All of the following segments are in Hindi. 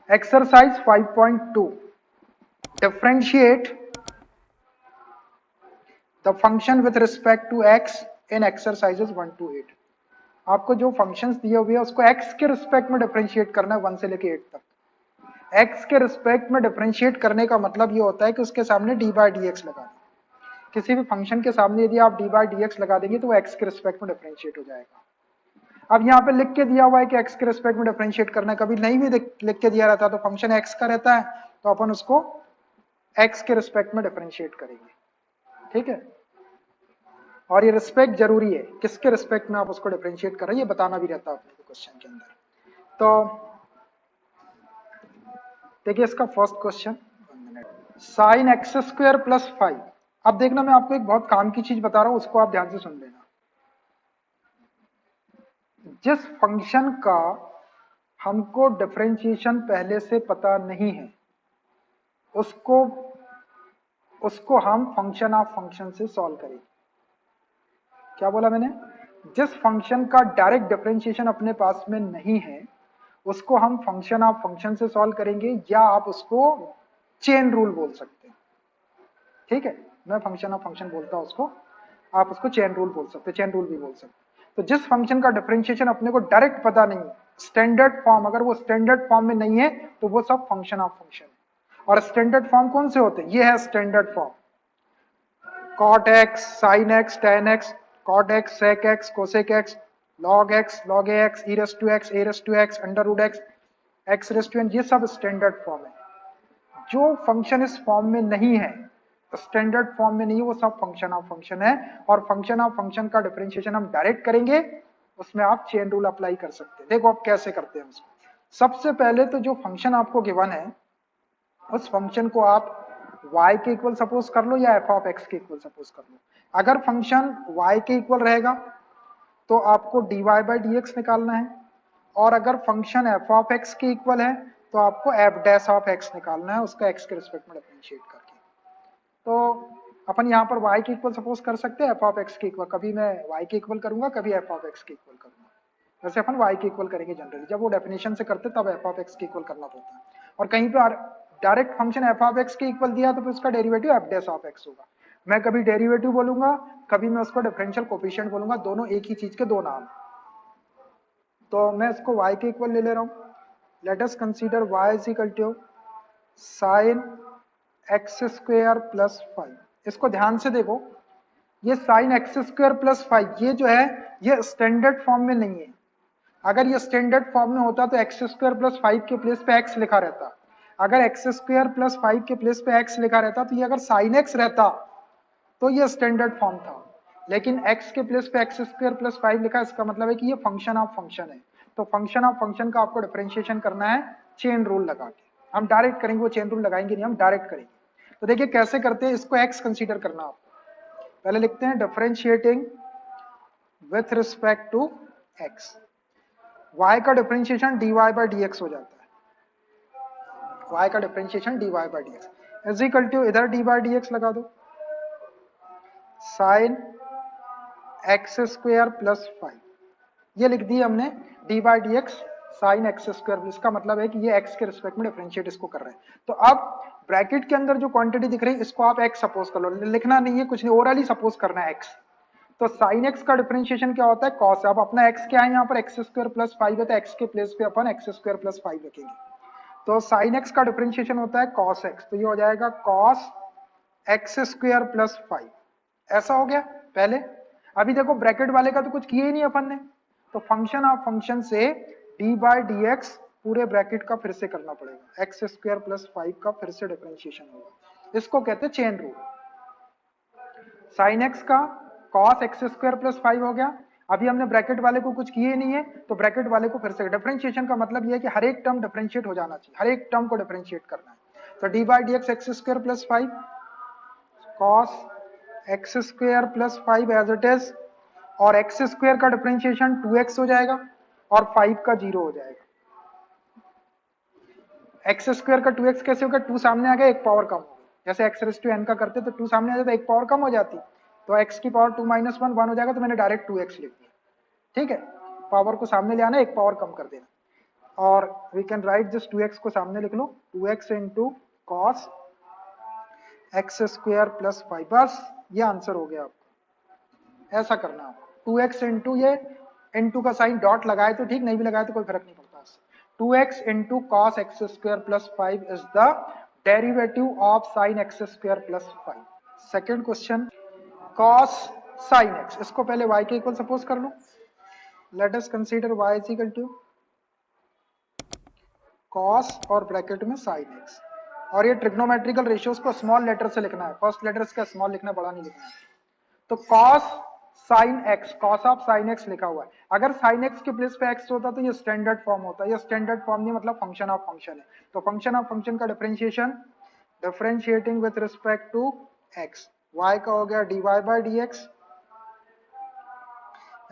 Exercise 5.2. Differentiate the function with respect to x in exercises 1 to 8. आपको जो फंक्शंस दिए हुए हैं उसको x के रिस्पेक्ट में डिफरेंशिएट करना है 1 से लेके 8 तक। x के रिस्पेक्ट में डिफरेंशिएट करने का मतलब ये होता है कि उसके सामने डी बाई डी एक्स लगा दें। किसी भी फंक्शन के सामने यदि आप डी बाई डी एक्स लगा देंगे तो वो x के रिस्पेक्ट में डिफरेंशिएट हो जाएगा। अब यहाँ पे लिख के दिया हुआ है कि x के रिस्पेक्ट में डिफरेंशिएट करना है, कभी नहीं भी लिख के दिया रहता तो फंक्शन x का रहता है तो अपन उसको x के रिस्पेक्ट में डिफरेंशिएट करेंगे, ठीक है। और ये रिस्पेक्ट जरूरी है, किसके रिस्पेक्ट में आप उसको डिफरेंशिएट कर रहे हैं ये बताना भी रहता है अपने क्वेश्चन के अंदर। तो देखिए इसका first question, sign x square plus 5। अब देखना मैं आपको एक बहुत काम की चीज बता रहा हूं, उसको आप ध्यान से सुन लेना। जिस फंक्शन का हमको डिफरेंशिएशन पहले से पता नहीं है उसको हम फंक्शन ऑफ फंक्शन से सॉल्व करेंगे। क्या बोला मैंने? जिस फंक्शन का डायरेक्ट डिफरेंशिएशन अपने पास में नहीं है उसको हम फंक्शन ऑफ फंक्शन से सॉल्व करेंगे, या आप उसको चेन रूल बोल सकते हैं, ठीक है। मैं फंक्शन ऑफ फंक्शन बोलता हूं उसको, आप उसको चेन रूल बोल सकते हैं, चेन रूल भी बोल सकते हैं। तो जिस फंक्शन का डिफरेंशिएशन अपने को डायरेक्ट पता नहीं है, स्टैंडर्ड फॉर्म, अगर वो स्टैंडर्ड फॉर्म में नहीं है तो वो सब फंक्शन ऑफ फंक्शन है। और स्टैंडर्ड फॉर्म कौन से होते हैं? ये है standard form, cot x, sin x, tan x, cot x, sec x, cosec x, log x, log ax, e raised to x, a raised to x, under root x, x raised to n, ये सब स्टैंडर्ड फॉर्म है। जो फंक्शन इस फॉर्म में नहीं है, स्टैंडर्ड फॉर्म में नहीं है, वो सब फंक्शन ऑफ फंक्शन है। और फंक्शन ऑफ फंक्शन का डिफरेंशिएशन हम डायरेक्ट करेंगे, उसमें आप चेन रूल अप्लाई कर सकते हैं। देखो आप कैसे करते हैं उसको। सबसे पहले तो जो फंक्शन आपको गिवन है उस फंक्शन को आप y के इक्वल सपोज कर लो या f ऑफ x के इक्वल सपोज कर लो। अगर फंक्शन y के इक्वल रहेगा तो आपको dy बाई डी एक्स निकालना है, और अगर फंक्शन f ऑफ x के इक्वल है तो आपको f डैश ऑफ x निकालना है, उसका x के रिस्पेक्ट में डिफरेंशिएट करके। तो अपन यहाँ पर y के इक्वल सपोज कर सकते हैं f ऑफ x के इक्वल, कभी मैं y के इक्वल करूंगा कभी f ऑफ x के इक्वल करूंगा। वैसे अपन y के इक्वल करेंगे जनरली, जब वो डेफिनेशन से करते तब f ऑफ x के इक्वल करना पड़ता है। और कहीं पे direct function f of x के इक्वल दिया तो फिर उसका derivative f dash of x होगा। मैं कभी डेरिवेटिव बोलूंगा कभी मैं उसको डिफरेंशियल कोफिशिएंट बोलूंगा, दोनों एक ही चीज के दो नाम। तो मैं इसको y के इक्वल ले रहा हूँ। Let us consider y is equal to sine x square plus 5। इसको ध्यान से देखो, ये साइन एक्स स्क्वायर प्लस 5 ये जो है ये स्टैंडर्ड फॉर्म में नहीं है। अगर ये स्टैंडर्ड फॉर्म में होता तो एक्स स्क्वायर प्लस 5 के प्लेस पे एक्स लिखा रहता। अगर एक्स स्क्वायर प्लस 5 के प्लेस पे एक्स लिखा रहता तो ये अगर साइन एक्स रहता तो ये स्टैंडर्ड फॉर्म था, लेकिन x के प्लेस पे एक्स स्क्वायर प्लस 5 लिखा, इसका मतलब है कि ये फंक्शन ऑफ फंक्शन है। तो फंक्शन ऑफ फंक्शन का आपको डिफरेंशिएशन करना है चेन रूल लगा के। हम डायरेक्ट करेंगे, वो चेन रूल लगाएंगे नहीं, हम डायरेक्ट करेंगे। तो देखिए कैसे करते हैं, इसको x कंसीडर करना आपको। पहले लिखते हैं differentiating with respect to x, y का differentiation dy by d x हो जाता है। y का differentiation dy by d x is equal to, इधर डी बाई डी एक्स लगा दो, साइन एक्स स्क्वायर प्लस 5, ये लिख दी हमने D by d x sine x square. इसका मतलब है कि ये x के रिस्पेक्ट में डिफरेंशिएट इसको कर रहे हैं। तो अब ब्रैकेट के अंदर जो क्वांटिटी दिख रही है इसको आप x सपोज कर लो, लिखना नहीं है कुछ नहीं, ओरली सपोज करना है x। तो साइन x का डिफरेंशिएशन क्या होता है? कॉस। अब अपना x क्या है यहाँ पर, एक्स स्क्वायर प्लस 5 है तो x के प्लेस पे अपन एक्स स्क्वायर प्लस 5 रखेंगे। तो साइन x का डिफरेंशिएशन होता है कॉस x, तो ये हो जाएगा कॉस एक्स स्क्वायर प्लस 5। ऐसा हो गया पहले। अभी देखो ब्रैकेट वाले का तो कुछ किया ही नहीं अपन ने, तो फंक्शन ऑफ फंक्शन से डी बाई डी एक्स पूरे ब्रैकेट का फिर से करना पड़ेगा, एक्स स्क्वायर प्लस 5 का फिर से डिफरेंशिएशन होगा। इसको कहते हैं चेन रूल। साइन एक्स का कॉस एक्स स्क्वायर प्लस 5 हो गया। अभी हमने ब्रैकेट वाले को कुछ किए नहीं है तो ब्रैकेट वाले को फिर से, डिफरेंशिएशन का मतलब यह है कि हर एक टर्म डिफरेंशिएट हो जाना चाहिए, हर एक टर्म को डिफरेंशिएट करना है। तो d by d x x square plus 5 cos x square plus 5 as it is, और एक्स स्क्वायर का डिफरेंशिएशन 2x हो जाएगा और 5 का 0 हो जाएगा। एक्स स्क्वायर का 2x कैसे होगा? 2 सामने आ गया, एक पावर कम हो गई। जैसे एक्स रेस टू एन का करते तो 2 सामने आ जाता, एक पावर कम हो जाती, तो x की पावर 2 माइनस 1 1 हो जाएगा, तो मैंने डायरेक्ट 2x लिख दिया, ठीक है। पावर को सामने ले आना, एक पावर कम कर देना। और we can write this 2x को सामने लिख लो, 2x into cos x square plus 5, बस ये आंसर हो गया आपका। ऐसा करना आपको, 2x इंटू ये इंटू का साइन डॉट लगाए तो ठीक, नहीं भी लगाए तो कोई फर्क नहीं पड़ता उससे। 2x into cos x square plus 5 is the derivative of sin x square plus 5। Second question, cos sin x, इसको पहले y के इक्वल सपोज कर लो। Let us consider y is equal to cos और ब्रैकेट में साइन एक्स, और ये ट्रिग्नोमेट्रिकल रेशियोज को स्मॉल लेटर से लिखना है, फर्स्ट लेटर्स का स्मॉल लिखना, बड़ा नहीं लिखना है। तो cos sin x, cos of sin x लिखा हुआ है। अगर साइन एक्स के प्लेस पे एक्स होता तो ये स्टैंडर्ड फॉर्म होता है, ये स्टैंडर्ड फॉर्म नहीं, मतलब फंक्शन ऑफ फंक्शन है। तो फंक्शन ऑफ फंक्शन का differentiation, differentiating with respect to x, y का हो गया dy by d x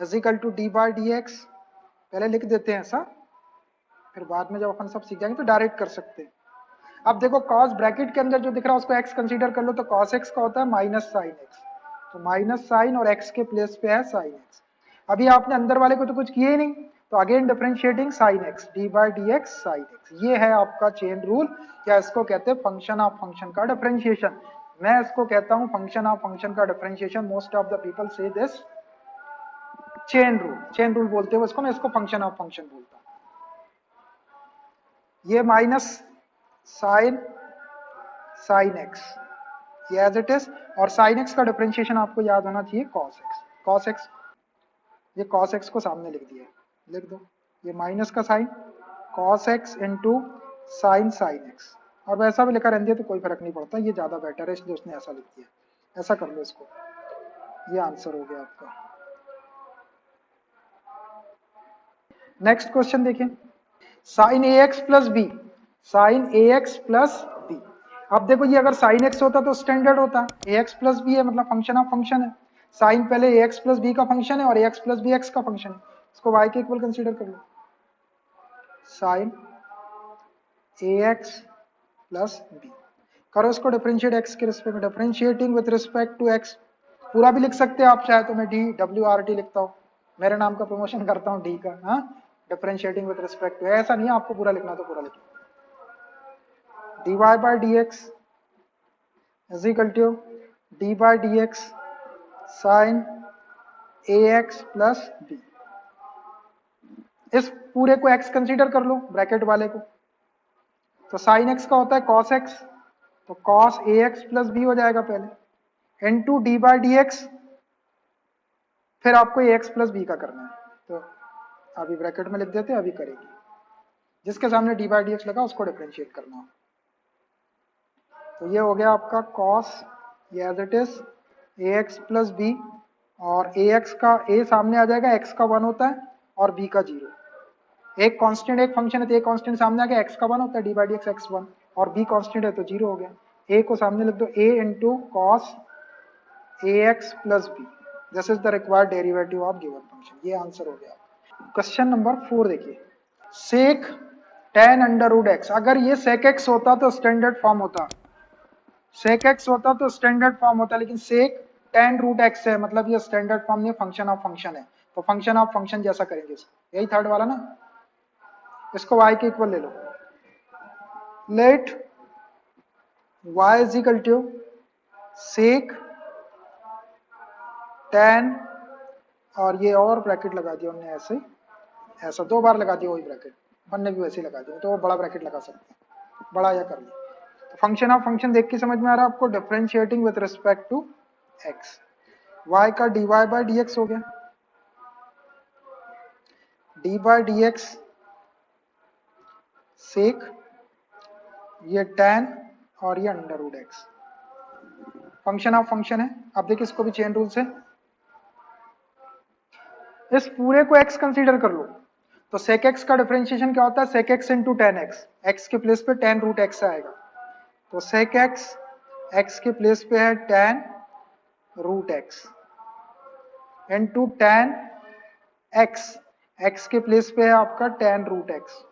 is equal to d by d x. पहले लिख देते हैं ऐसा, फिर बाद में जब अपन सब सीख जाएंगे तो डायरेक्ट कर सकते हैं। अब देखो कॉस ब्रैकेट के अंदर जो दिख रहा है उसको एक्स कंसीडर कर लो, तो कॉस एक्स का होता है माइनस साइन एक्स, तो माइनस साइन और एक्स के प्लेस पे है साइन एक्स। अभी आपने अंदर वाले को तो कुछ किए ही नहीं, तो again differentiating sine x, d by d x sine x. ये है आपका चेन रूल, या इसको कहते हैं फंक्शन ऑफ फंक्शन का डिफरेंशिएशन। मैं इसको कहता हूं फंक्शन ऑफ फंक्शन का differentiation, most of the people say this chain rule, chain rule बोलते हो इसको, मैं इसको फंक्शन ऑफ फंक्शन बोलता हूं। ये माइनस साइन साइन एक्स, ये एज इट इज, और साइन एक्स का डिफरेंशिएशन आपको याद होना चाहिए कॉस एक्स, कॉस एक्स, ये कॉस एक्स को सामने लिख दिया, लिख दो, ये माइनस का sine cos x into sine sign x, और वैसा भी लिखा रहने दिया तो कोई फर्क नहीं पड़ता, ये ज्यादा बेटर है इसलिए उसने ऐसा लिख दिया। ऐसा कर लो इसको, ये आंसर हो गया आपका। नेक्स्ट क्वेश्चन देखिए, sign a x plus B, sign a x plus B. अब देखो ये अगर साइन एक्स होता तो स्टैंडर्ड होता, ए एक्स प्लस बी है मतलब फंक्शन ऑफ फंक्शन है, साइन पहले ए एक्स प्लस बी का फंक्शन है और a x plus b x का फंक्शन है, इसको वाई के इक्वल कंसीडर कर लो, sine a x plus b करो, इसको डिफरेंशिएट एक्स के रिस्पेक्ट में, differentiating with respect to x, पूरा भी लिख सकते हैं आप चाहे तो, मैं डी डब्ल्यू आर टी लिखता हूँ, मेरे नाम का प्रमोशन करता हूँ डी का, हाँ, डिफरेंशिएटिंग विद रिस्पेक्ट टू, ऐसा नहीं है आपको पूरा लिखना तो पूरा लिखना, dy by d x is equal to d by d x sine a x plus b. इस पूरे को x कंसीडर कर लो, ब्रैकेट वाले को, तो साइन x का होता है cos x, तो cos a x plus B हो जाएगा पहले, into d by d x, फिर आपको ए एक्स प्लस बी का करना है, तो अभी ब्रैकेट में लिख देते हैं, अभी करेंगे, जिसके सामने डी बाई डी एक्स लगा उसको डिफरेंशिएट करना हो। तो ये हो गया आपका cos, ये as it is a x plus b, और ए एक्स का ए सामने आ जाएगा, x का 1 होता है और b का 0, एक कांस्टेंट एक फंक्शन है तो एक कांस्टेंट सामने आ गया, x का 1 होता है, d by d x x1, और b कांस्टेंट है तो 0 हो गया, a को सामने लिख दो, a into cos a x plus b, this is the required derivative of given function, ये आंसर हो गया। क्वेश्चन नंबर 4 देखिए, sec tan under root x, अगर ये सेक एक्स होता तो स्टैंडर्ड फॉर्म होता, सेक एक्स होता तो स्टैंडर्ड फॉर्म होता, लेकिन सेक tan रूट एक्स है, मतलब ये स्टैंडर्ड फॉर्म नहीं, फंक्शन ऑफ फंक्शन है, तो फंक्शन ऑफ फंक्शन जैसा करेंगे इसको, यही थर्ड वाला ना, इसको y के इक्वल ले लो, let y is equal to sec tan, और ये और ब्रैकेट लगा दिया हमने ऐसे, ऐसा 2 बार लगा दिया वही ब्रैकेट, अपन ने भी वैसे लगा दिया, तो वो बड़ा ब्रैकेट लगा सकते हैं, बड़ा या कर लिया। तो फंक्शन ऑफ फंक्शन देख के समझ में आ रहा है आपको, differentiating with respect to x, y का dy बाई डी एक्स हो गया, d by d x sec, ये tan और ये under root x, function of function है। अब देखिए इसको भी चेन रूल से, इस पूरे को x कंसीडर कर लो, तो sec x का डिफरेंशिएशन क्या होता है, sec x into tan x, x के प्लेस पे tan रूट एक्स आएगा, तो sec x x के प्लेस पे है tan root x into tan x, x के प्लेस पे है आपका tan रूट एक्स,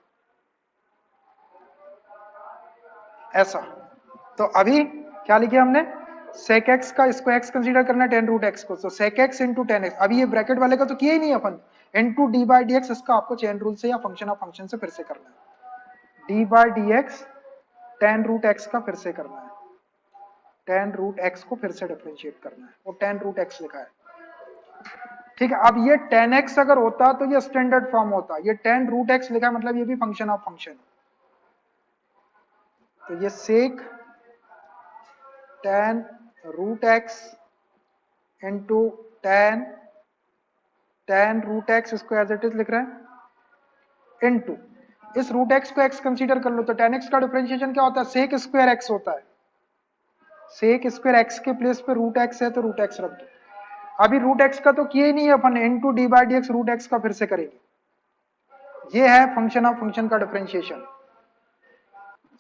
ऐसा। तो अभी क्या लिखे हमने, sec x का, इसको x कंसीडर करना है tan रूट एक्स को, तो sec x into tan x, अभी ये ब्रैकेट वाले का तो किया ही नहीं अपन, into d by d x, इसका आपको चेन रूल से या फंक्शन ऑफ फंक्शन से फिर से करना है। D by d x tan root x का फिर से करना है, टेन रूट एक्स को फिर से डिफरेंशिएट करना है, और टेन रूट एक्स लिखा है। ठीक है, अब ये टेन एक्स अगर होता तो ये स्टैंडर्ड फॉर्म होता, ये टेन रूट एक्स लिखा है मतलब ये भी फंक्शन ऑफ फंक्शन। तो ये sec tan root x into tan tan root x, इसको एज इट इज लिख रहे हैं, इनटू इस रूट एक्स को एक्स कंसीडर कर लो, तो टेन एक्स का डिफरेंशिएशन क्या होता है, सेक स्क्वायर एक्स होता है। सेक स्क्वायर एक्स के प्लेस पे रूट एक्स है तो रूट एक्स रख दो। अभी रूट एक्स का तो किया ही नहीं है अपन, into d by d x root x का फिर से करेंगे। ये है फंक्शन ऑफ फंक्शन का डिफरेंशिएशन।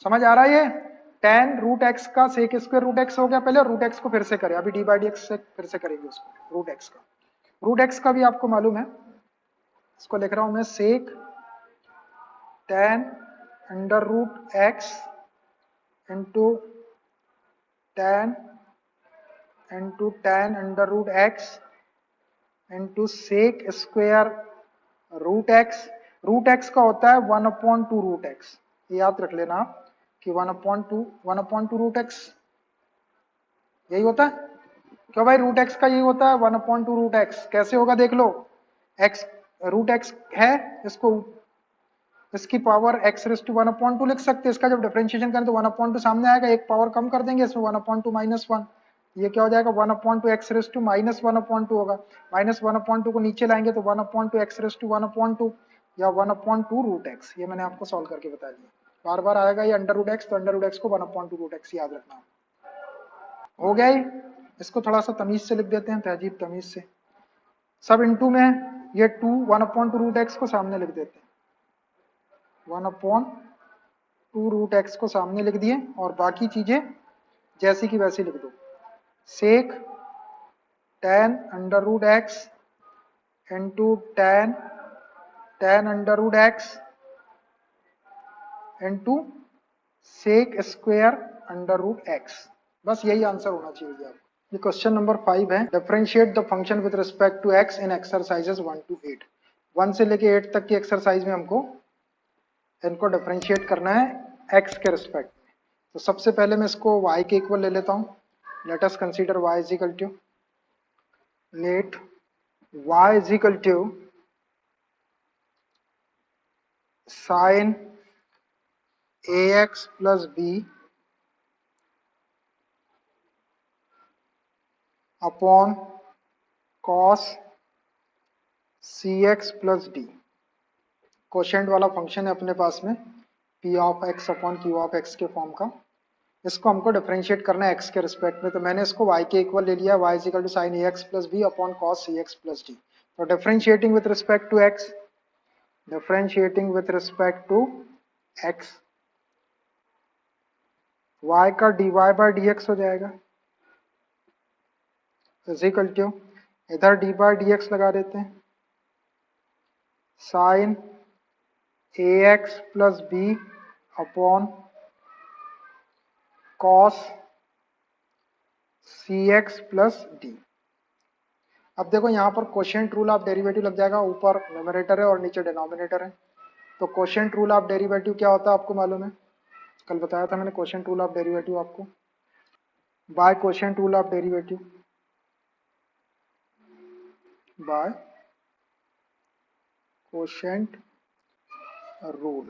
समझ आ रहा है? ये टेन रूट एक्स का सेक स्क्वायर रूट एक्स हो गया पहले, रूट एक्स को फिर से करें, अभी डी बाई डी एक्स से फिर से करेंगे उसको, रूट एक्स का। रूट एक्स का भी आपको मालूम है, इसको लिख रहा हूं मैं, sec tan under root x into tan under root x into sec square root x. Root x का होता है one upon two root x, याद रख लेना आप कि one upon two root x यही होता है। क्यों भाई, रूट एक्स का यही होता है, one upon two root x. कैसे होगा देख लो, एक्स रूट एक्स है, इसको इसकी power x raise to one upon two लिख सकते हैं। इसका जब डिफरेंशिएशन करें तो वन अपॉन टू सामने आएगा, एक पावर कम कर देंगे इसमें, one upon two minus one. ये क्या हो जाएगा, one upon two x raise to minus one upon two होगा। माइनस वन अपॉन टू को नीचे लाएंगे तो one upon two x raise to one upon two, या one upon two root x. ये मैंने आपको सॉल्व करके बता दिया। बार बार आएगा ये अंडर रूट एक्स, तो अंडर रूट एक्स को one upon two root x याद रखना। हो गया ही। इसको थोड़ा सा तमीज से लिख देते हैं, तहजीब तमीज से। सब इनटू में है, ये two one upon two root x को सामने लिख देते हैं, one upon two root x को सामने लिख दिए, और बाकी चीजें जैसी की वैसी लिख दो। Sec tan under root x into tan under root x into sec square under root x. बस यही आंसर होना चाहिए आप। ये क्वेश्चन नंबर 5 है, differentiate the function with respect to x in exercises 1 to 8। 1 से लेके 8 तक की एक्सरसाइज में हमको इनको डिफरेंशिएट करना है एक्स के रिस्पेक्ट में। तो सबसे पहले मैं इसको y के इक्वल ले लेता हूँ। Let us consider y is equal to, let y is equal to sine ax plus b upon cos cx plus d। Quotient वाला फंक्शन है अपने पास में, p ऑफ x अपॉन q ऑफ x के फॉर्म का। इसको हमको डिफरेंशिएट करना है x के रिस्पेक्ट में, तो मैंने इसको y के इक्वल ले लिया, y is equal to sine ax plus b upon cos cx plus d। तो differentiating with respect to x, differentiating with respect to x, y का dy बाई dx हो जाएगा, इज इक्वल टू, इधर डी बाई डी एक्स लगा देते हैं, sine ax plus b upon cos cx plus d। अब देखो यहाँ पर कोशेंट रूल ऑफ डेरिवेटिव लग जाएगा, ऊपर न्यूमरेटर है और नीचे डिनोमिनेटर है। तो कोशेंट रूल ऑफ डेरिवेटिव क्या होता है आपको मालूम है, कल बताया था मैंने कोशेंट रूल ऑफ डेरिवेटिव आपको। By quotient rule of derivative, by quotient rule,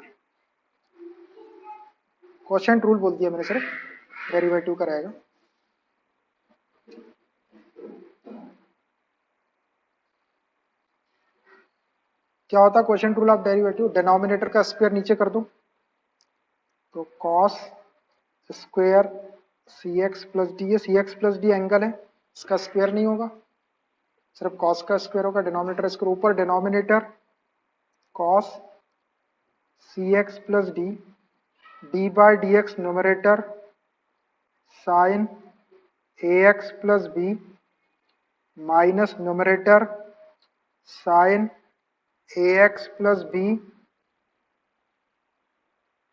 quotient rule बोल दिया मैंने, सिर्फ डेरिवेटिव का रहेगा। क्या होता है quotient rule of derivative, denominator का स्क्वायर नीचे कर दो, तो cos square c x plus d. ये सी एक्स प्लस डी एंगल है, इसका स्क्वायर नहीं होगा, सिर्फ कॉस का स्क्वायर होगा। डिनोमिनेटर इसके ऊपर, denominator cos c x plus d, d by d x numerator sine a x plus b minus numerator sine a x plus b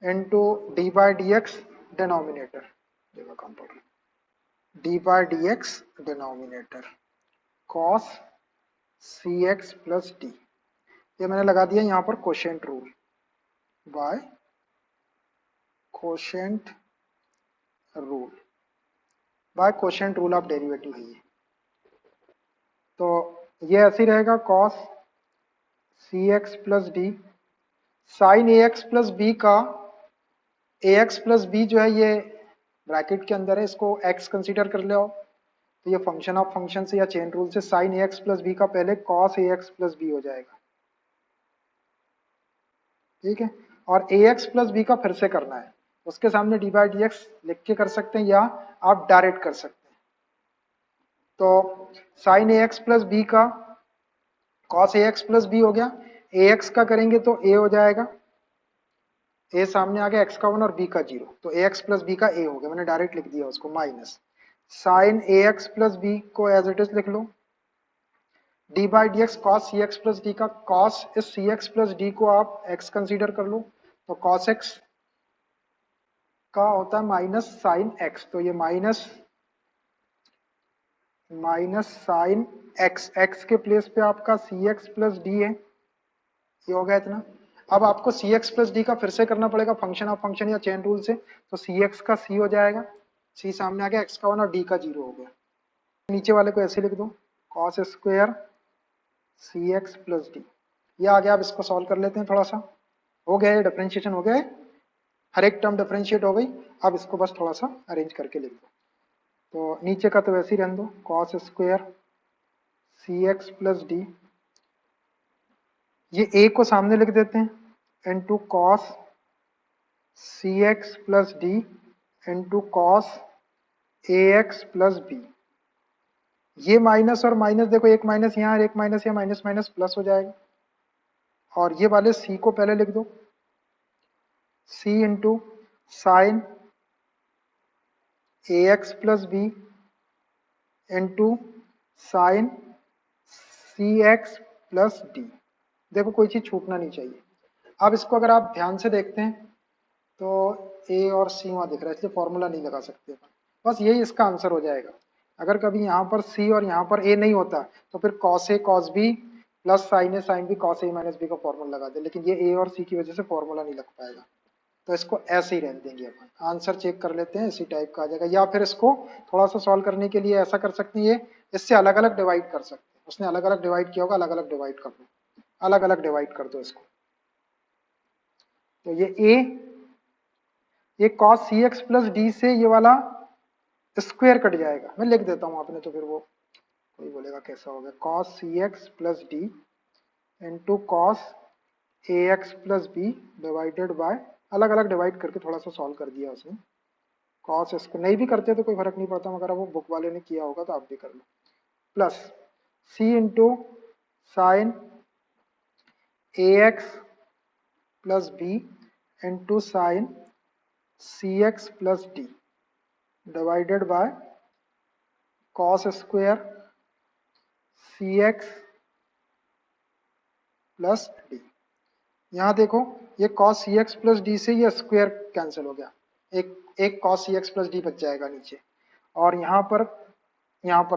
into d by d x denominator, d by d x denominator cos c x plus d. ये मैंने लगा दिया यहाँ पर quotient rule, by quotient rule, by quotient rule of derivative है ये। तो ये ऐसे ही रहेगा cos c x plus D sign a x plus b का, ए एक्स प्लस बी जो है ये ब्रैकेट के अंदर है, इसको x कंसीडर कर ले आओ, तो ये फंक्शन ऑफ फंक्शन से या चेन रूल से sign a x plus b का पहले cos a x plus B हो जाएगा, ठीक है। और ए एक्स प्लस बी का फिर से करना है, उसके सामने डी बाई डी एक्स लिख के कर सकते हैं या आप डायरेक्ट कर सकते हैं। तो sign a x plus b का cos a x plus B हो गया, ए एक्स का करेंगे तो ए हो जाएगा, ए सामने आ गया, एक्स का 1 और बी का 0, तो ए एक्स प्लस बी का ए हो गया, मैंने डायरेक्ट लिख दिया उसको, minus sine a x plus b को एज इट इज लिख लो, d by d x cos c x plus d का, कॉस इस सी एक्स प्लस डी को आप एक्स कंसीडर कर लो, तो कॉस एक्स का होता है माइनस साइन एक्स, तो ये माइनस साइन एक्स, एक्स के प्लेस पे आपका सी एक्स प्लस डी है, ये हो गया इतना। अब आपको सी एक्स प्लस डी का फिर से करना पड़ेगा फंक्शन ऑफ फंक्शन या चेन रूल से, तो सी एक्स का सी हो जाएगा, सी सामने आ गया, एक्स का 1 और डी का 0 हो गया। नीचे वाले को ऐसे लिख दो, cos square c x plus d, ये आ गया। अब इसको सॉल्व कर लेते हैं थोड़ा सा, हो गया ये डिफरेंशिएशन हो गया है, हर एक टर्म डिफरेंशिएट हो गई। अब इसको बस थोड़ा सा अरेंज करके लिख दो, तो नीचे का तो वैसे ही रहने दो, cos square c x plus d, ये ए को सामने लिख देते हैं into cos c x plus d into cos a x plus b, ये माइनस और माइनस देखो, एक माइनस यहाँ और एक माइनस यहाँ, माइनस माइनस प्लस हो जाएगा। और ये वाले सी को पहले लिख दो, c into sine a x plus b into sine c x plus d, देखो कोई चीज छूटना नहीं चाहिए। अब इसको अगर आप ध्यान से देखते हैं तो ए और सी वहां दिख रहा है, इसलिए फॉर्मूला नहीं लगा सकते, बस यही इसका आंसर हो जाएगा। अगर कभी यहाँ पर सी और यहाँ पर ए नहीं होता तो फिर cos A cos B plus sign A sine B cos A minus B का फॉर्मूला लगा दे, लेकिन ये ए और सी की वजह से फॉर्मूला नहीं लग पाएगा, तो इसको ऐसे ही रहने देंगे। अपन आंसर चेक कर लेते हैं, इसी टाइप का आ जाएगा। या फिर इसको थोड़ा सा सॉल्व करने के लिए ऐसा कर सकते हैं, ये इससे अलग अलग डिवाइड कर सकते हैं, उसने अलग अलग डिवाइड किया होगा, अलग अलग डिवाइड कर दो, अलग अलग डिवाइड कर दो इसको। तो ये cos c x plus d से ये वाला स्क्वायर कट जाएगा, मैं लिख देता हूँ आपने, तो फिर वो कोई बोलेगा कैसा हो गया, cos c x plus d into cos a x plus b divided by, अलग अलग डिवाइड करके थोड़ा सा सॉल्व कर दिया उसने। कॉस इसको नहीं भी करते तो कोई फर्क नहीं पड़ता, मगर वो बुक वाले ने किया होगा तो आप भी कर लो, plus c into sine a x plus b into sine c x plus d divided by cos square c x plus d. यहाँ देखो ये cos c x plus d से ये स्क्वायर कैंसिल हो गया, एक cos c x plus d बच जाएगा नीचे, और यहाँ पर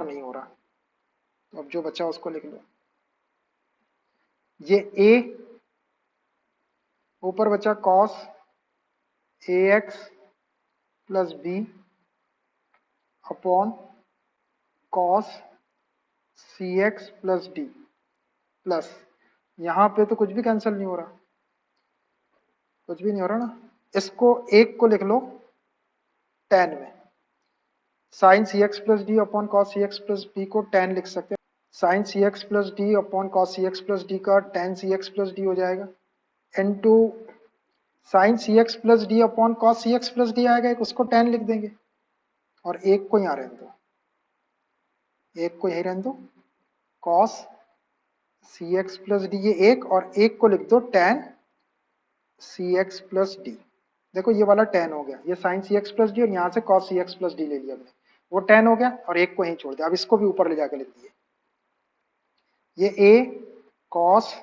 नहीं हो रहा, तो अब जो बचा उसको लिख लो, ये a ऊपर बचा cos a x plus b upon cos c x plus d, plus यहाँ पे तो कुछ भी कैंसिल नहीं हो रहा, कुछ भी नहीं हो रहा ना, इसको एक को लिख लो tan में, sine c x plus d upon cos c x plus d को tan लिख सकते हैं, sine c x plus d upon cos c x plus d का tan c x plus d हो जाएगा, into sine c x plus d upon cos c x plus d आएगा, एक उसको tan लिख देंगे, और एक को यहाँ रहने दो, एक को यही रहने दो, cos c x plus d ये एक, और एक को लिख दो tan c x plus d, देखो ये वाला tan हो गया, ये sign c x plus D और यहाँ से cos c x plus D ले लिया हमने, वो tan हो गया, और एक को यहीं छोड़ दिया। अब इसको भी ऊपर ले जाकर लिख दिए, ये a cos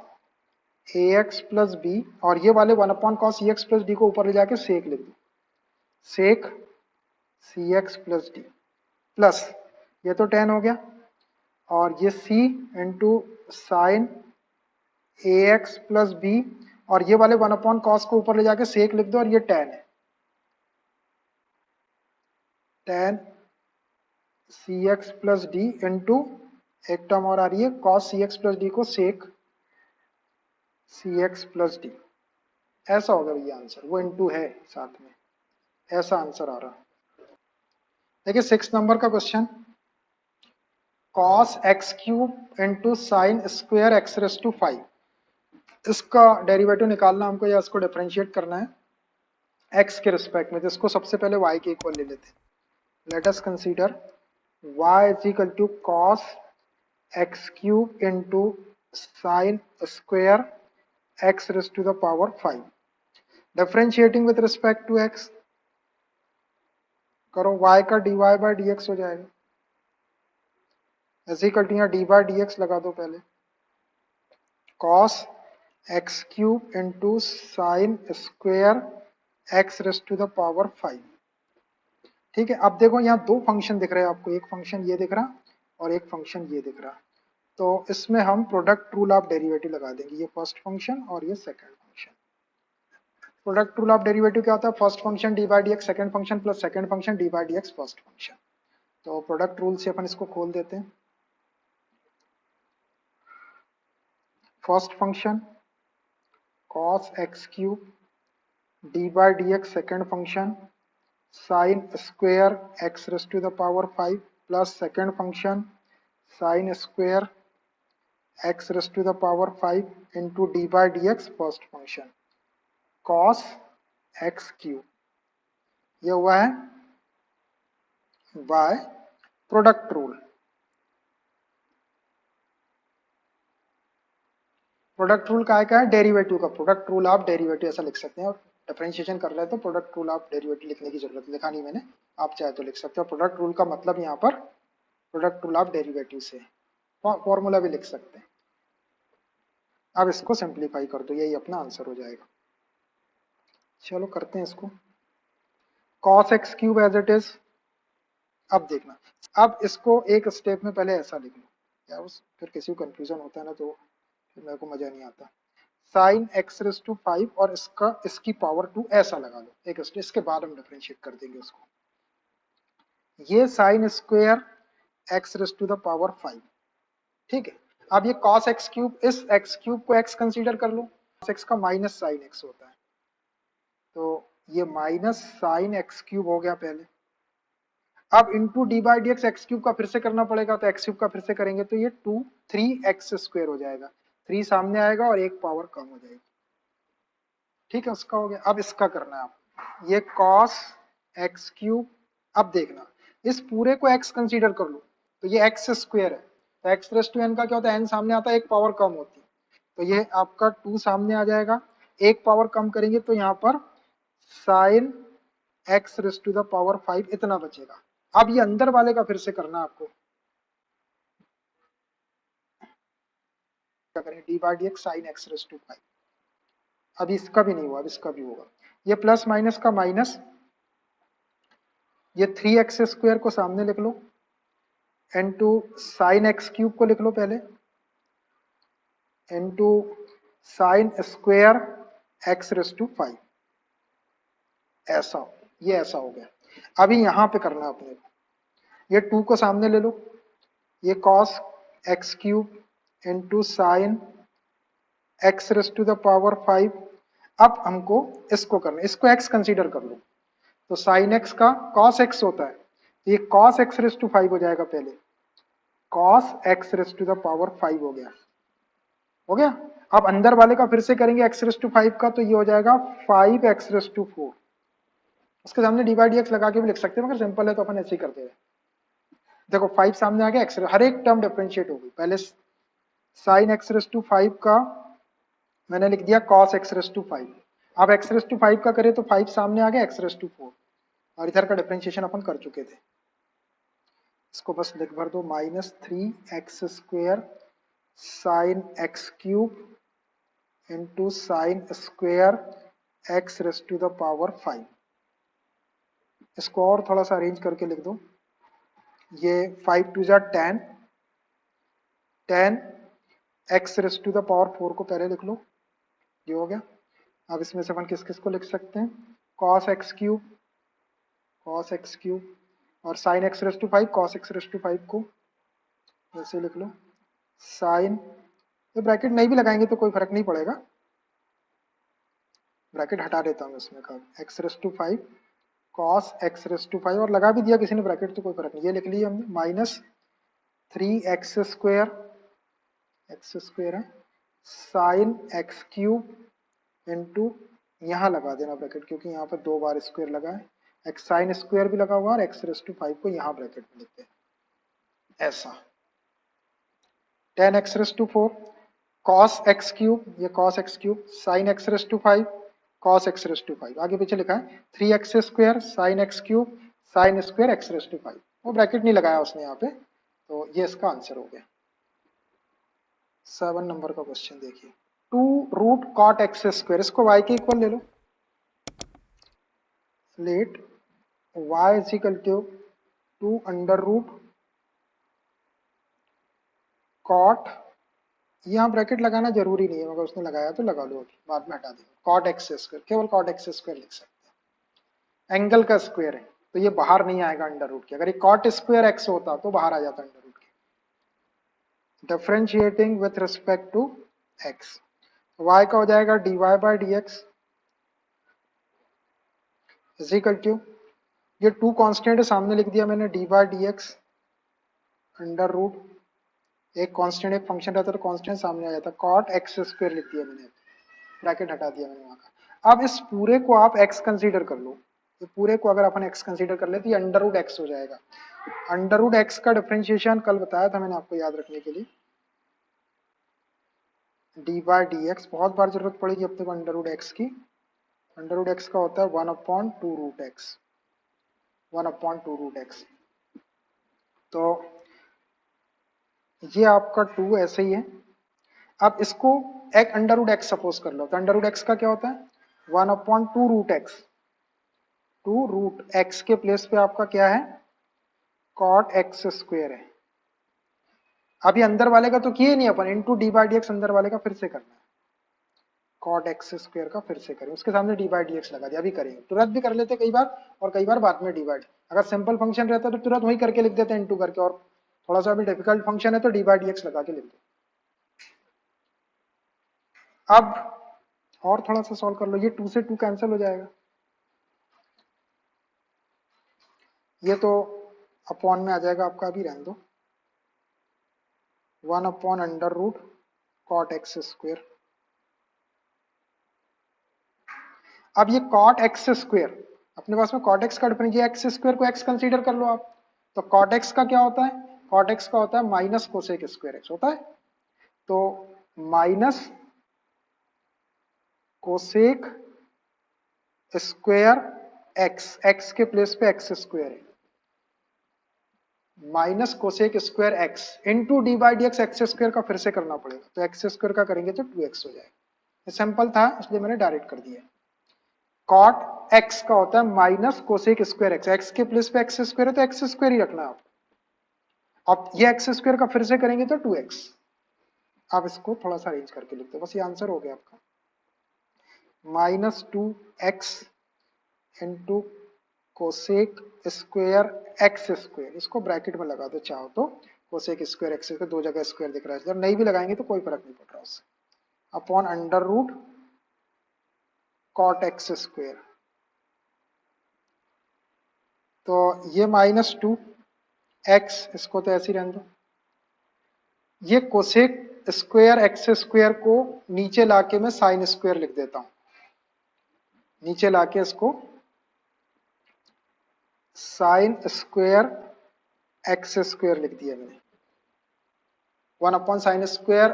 a x plus b, और ये वाले 1 upon cos c x plus d को ऊपर ले जाके सेक लिख दो, sec c x plus d, plus ये तो tan हो गया, और ये c into sine a x plus b, और ये वाले 1/cos को ऊपर ले जाके सेक लिख दो, और ये tan है, tan c x plus d into एक टर्म और आ रही है cos c x plus d को सेक सी एक्स प्लस डी। ऐसा होगा भैया आंसर, वो इंटू है साथ में, ऐसा आंसर आ रहा। देखिए 6 नंबर का question, cos x cube into sine square x raise to 5, इसका डेरिवेटिव निकालना हमको या इसको डिफरेंशिएट करना है x के रिस्पेक्ट में। तो इसको सबसे पहले y के इक्वल ले लेते हैं। Let us consider y is equal to cos x cube into sine square x raise to the power 5, differentiating with respect to x करो, y का dy बाई डी एक्स हो जाएगा, इज इक्वल टू यहाँ डी बाई डी एक्स लगा दो पहले, cos x cube into sine square x raise to the power 5। ठीक है, अब देखो यहाँ दो फंक्शन दिख रहे हैं आपको, एक फंक्शन ये दिख रहा और एक फंक्शन ये दिख रहा। तो इसमें हम प्रोडक्ट रूल ऑफ डेरिवेटिव लगा देंगे, ये फर्स्ट फंक्शन और ये second function. Product rule of derivative क्या होता है, first function d by d x second function plus second function d by d x first function. तो प्रोडक्ट रूल से अपन इसको खोल देते हैं। First function cos x cube d by d x second function sine square x raise to the power 5 plus second function sine square x raise to the power 5 into d by d x first function cos x cube, ये हुआ है by product rule. Product rule का है डेरिवेटिव का, प्रोडक्ट रूल ऑफ डेरिवेटिव ऐसा लिख सकते हैं। और डिफरेंशिएशन कर रहे हैं तो प्रोडक्ट रूल ऑफ डेरिवेटिव लिखने की जरूरत लिखा नहीं मैंने, आप चाहे तो लिख सकते हो। प्रोडक्ट रूल का मतलब यहाँ पर प्रोडक्ट रूल ऑफ डेरिवेटिव से फॉर्मूला भी लिख सकते हैं। अब इसको सिंप्लीफाई कर दो, यही अपना आंसर हो जाएगा। चलो करते हैं इसको, cos x cube as it is. अब देखना, अब इसको एक स्टेप में पहले ऐसा लिख लो, क्या उस फिर किसी को कंफ्यूजन होता है ना, तो फिर मेरे को मजा नहीं आता। साइन एक्स रेस टू 5 और इसकी पावर 2 ऐसा लगा लो एक स्टेप, इसके बाद हम डिफरेंशिएट कर देंगे उसको। ये sine square x raise to the power 5, ठीक है। अब ये cos एक्स क्यूब, इस एक्स क्यूब को x कंसीडर कर लो, cos x का माइनस साइन एक्स होता है, तो ये माइनस साइन एक्स क्यूब हो गया पहले। अब into d by d x x cube का फिर से करना पड़ेगा, तो एक्स क्यूब का फिर से करेंगे तो ये 3x स्क्वेयर हो जाएगा, 3 सामने आएगा और एक पावर कम हो जाएगी। ठीक है, उसका हो गया। अब इसका करना है आप, ये cos एक्स क्यूब। अब देखना, इस पूरे को x कंसीडर कर लो, तो ये x स्क्वेयर है, तो x रेस टू n का क्या होता है, n सामने आता है, एक पावर कम होती है, तो ये आपका 2 सामने आ जाएगा, एक पावर कम करेंगे तो यहाँ पर sine x raise to the power 5 इतना बचेगा। अब ये अंदर वाले का फिर से करना आपको, क्या करें, d by d x sine x raise to 5। अब इसका भी नहीं हुआ, अब इसका भी होगा, ये प्लस माइनस का माइनस, ये 3x स्क्वेयर को सामने लिख लो, इनटू साइन एक्स क्यूब को लिख लो पहले, into sine square x raise to 5, ऐसा, ये ऐसा हो गया। अभी यहां पे करना अपने को, ये 2 को सामने ले लो, ये cos x cube into sine x raise to the power 5। अब हमको इसको करना, इसको x कंसीडर कर लो, तो साइन एक्स का cos x होता है, ये cos x रेस टू 5 हो जाएगा पहले, cos x raise to the power 5 हो गया, हो गया। अब अंदर वाले का फिर से करेंगे x रेस टू 5 का, तो ये हो जाएगा 5x रेस टू 4। उसके सामने डी बाई डी एक्स लगा के भी लिख सकते हैं, मगर सिंपल है तो अपन ऐसे ही करते हैं। देखो 5 सामने आ गया, x हर एक टर्म डिफरेंशिएट हो गई। पहले साइन एक्स रेस टू 5 का मैंने लिख दिया cos x रेस टू 5, अब x रेस टू 5 का करें तो 5 सामने आ गया, x रेस टू 4, और इधर का डिफरेंशिएशन अपन कर चुके थे। इसको बस लिख भर दो, minus 3x square sine x cube into sine square x raise to the power 5। इसको और थोड़ा सा अरेंज करके लिख दो, ये 5 2 जा 10, 10 x raise to the power 4 को पहले लिख लो, ये हो गया। अब इसमें से अपन किस किस को लिख सकते हैं, कॉस एक्स क्यूब और sine x raise to 5, cos x raise to 5 को ऐसे लिख लो, साइन, ये ब्रैकेट नहीं भी लगाएंगे तो कोई फर्क नहीं पड़ेगा, ब्रैकेट हटा देता हूँ इसमें का, x raise to 5 cos x raise to 5, और लगा भी दिया किसी ने ब्रैकेट तो कोई फर्क नहीं, ये लिख लिया हमने, minus 3x square, x square है, साइन एक्स क्यूब इंटू, यहाँ लगा देना ब्रैकेट क्योंकि यहाँ पर 2 बार स्क्वायर लगा है, एक्स साइन स्क्वायर भी लगा हुआ है और एक्स रेस टू 5 को यहाँ ब्रैकेट में लिखते हैं ऐसा, 10x raise to 4 cos x cube, ये cos x cube, sine x raise to 5 cos x raise to 5, आगे पीछे लिखा है 3x square sine x cube sine square x raise to 5, वो ब्रैकेट नहीं लगाया उसने यहाँ पे, तो ये इसका आंसर हो गया। 7 नंबर का क्वेश्चन देखिए, 2 रूट कॉट एक्स स्क्वायर, इसको y के इक्वल ले लो, let y is equal to 2 under root cot, यहाँ ब्रैकेट लगाना जरूरी नहीं है, मगर उसने लगाया तो लगा लो, अभी बाद में हटा देंगे, कॉट एक्स स्क्वायर, केवल कॉट एक्स स्क्वायर लिख सकते हैं, एंगल का स्क्वायर है तो ये बाहर नहीं आएगा अंडर रूट के, अगर ये कॉट स्क्वायर एक्स होता तो बाहर आ जाता अंडर रूट के। Differentiating with respect to x, y का हो जाएगा dy by d x is equal to, ये 2 कांस्टेंट है सामने लिख दिया मैंने, d by d x under root, एक कांस्टेंट एक फंक्शन रहता है तो कांस्टेंट सामने आ जाता है, कॉट एक्स स्क्वायर लिख दिया मैंने, ब्रैकेट हटा दिया मैंने वहां का। अब इस पूरे को आप x कंसीडर कर लो, ये पूरे को अगर अपन x कंसीडर कर ले तो ये अंडर रूट एक्स हो जाएगा, अंडर रूट एक्स का डिफरेंशिएशन कल बताया था मैंने आपको याद रखने के लिए, डी बाई डी एक्स, बहुत बार जरूरत पड़ेगी अपने को अंडर रूट एक्स की, अंडर रूट एक्स का होता है 1/2 रूट एक्स, 1/2 रूट एक्स, तो ये आपका 2 ऐसे ही है। अब इसको एक अंडर रूट एक्स सपोज कर लो, तो अंडर रूट एक्स का क्या होता है 1/2 रूट एक्स, 2 रूट एक्स के प्लेस पे आपका क्या है कॉट एक्स स्क्वायर है। अब ये अंदर वाले का तो किए नहीं अपन, into d by d x अंदर वाले का फिर से करना है, कॉट एक्स स्क्वायर का फिर से करें, उसके सामने डी बाई डी एक्स लगा दिया, अभी करेंगे, तुरंत भी कर लेते कई बार और कई बार बाद में डिवाइड, अगर सिंपल फंक्शन रहता तो तुरंत वही करके लिख देते इंटू करके, और थोड़ा सा अभी डिफिकल्ट फंक्शन है तो डी बाई डी एक्स लगा के लिख दो। अब और थोड़ा सा सॉल्व कर लो, ये 2 से 2 कैंसिल हो जाएगा, ये तो अपॉन में आ जाएगा आपका, अभी रहने दो, 1/अंडर रूट कॉट एक्स स्क्वायर। अब ये कॉट एक्स स्क्वायर अपने पास में कॉट एक्स का डिफरेंशिएट, एक्स स्क्वायर को एक्स कंसीडर कर लो आप, तो कॉट एक्स का क्या होता है, कॉट एक्स का होता है माइनस कोसेक स्क्वायर एक्स होता है, तो minus cosec square x, x के प्लेस पे एक्स स्क्वायर है, minus cosec square x into d by d x, x square का फिर से करना पड़ेगा, तो एक्स स्क्वायर का करेंगे तो 2x हो जाएगा, ये सिंपल था इसलिए मैंने डायरेक्ट कर दिया। कॉट एक्स का होता है minus cosec square x, x के प्लेस पे एक्स स्क्वायर है तो एक्स स्क्वायर ही रखना है आप, अब ये एक्स स्क्वायर का फिर से करेंगे तो 2x, आप इसको थोड़ा सा अरेंज करके लिखते हो, बस ये आंसर हो गया आपका, -2x into cosec square x square, इसको ब्रैकेट में लगा दो चाहो तो, कोसेक स्क्वायर एक्स स्क्वायर, 2 जगह स्क्वायर दिख रहा है, जब नहीं भी लगाएंगे तो कोई फर्क नहीं पड़ रहा उससे, upon under root cot x square, तो ये -2x, इसको तो ऐसे ही रहने दो, ये कोसेक स्क्वायर एक्स स्क्वायर को नीचे लाके मैं साइन स्क्वायर लिख देता हूं, नीचे लाके इसको साइन स्क्वायर एक्स स्क्वायर लिख दिया मैंने, 1/sin स्क्वायर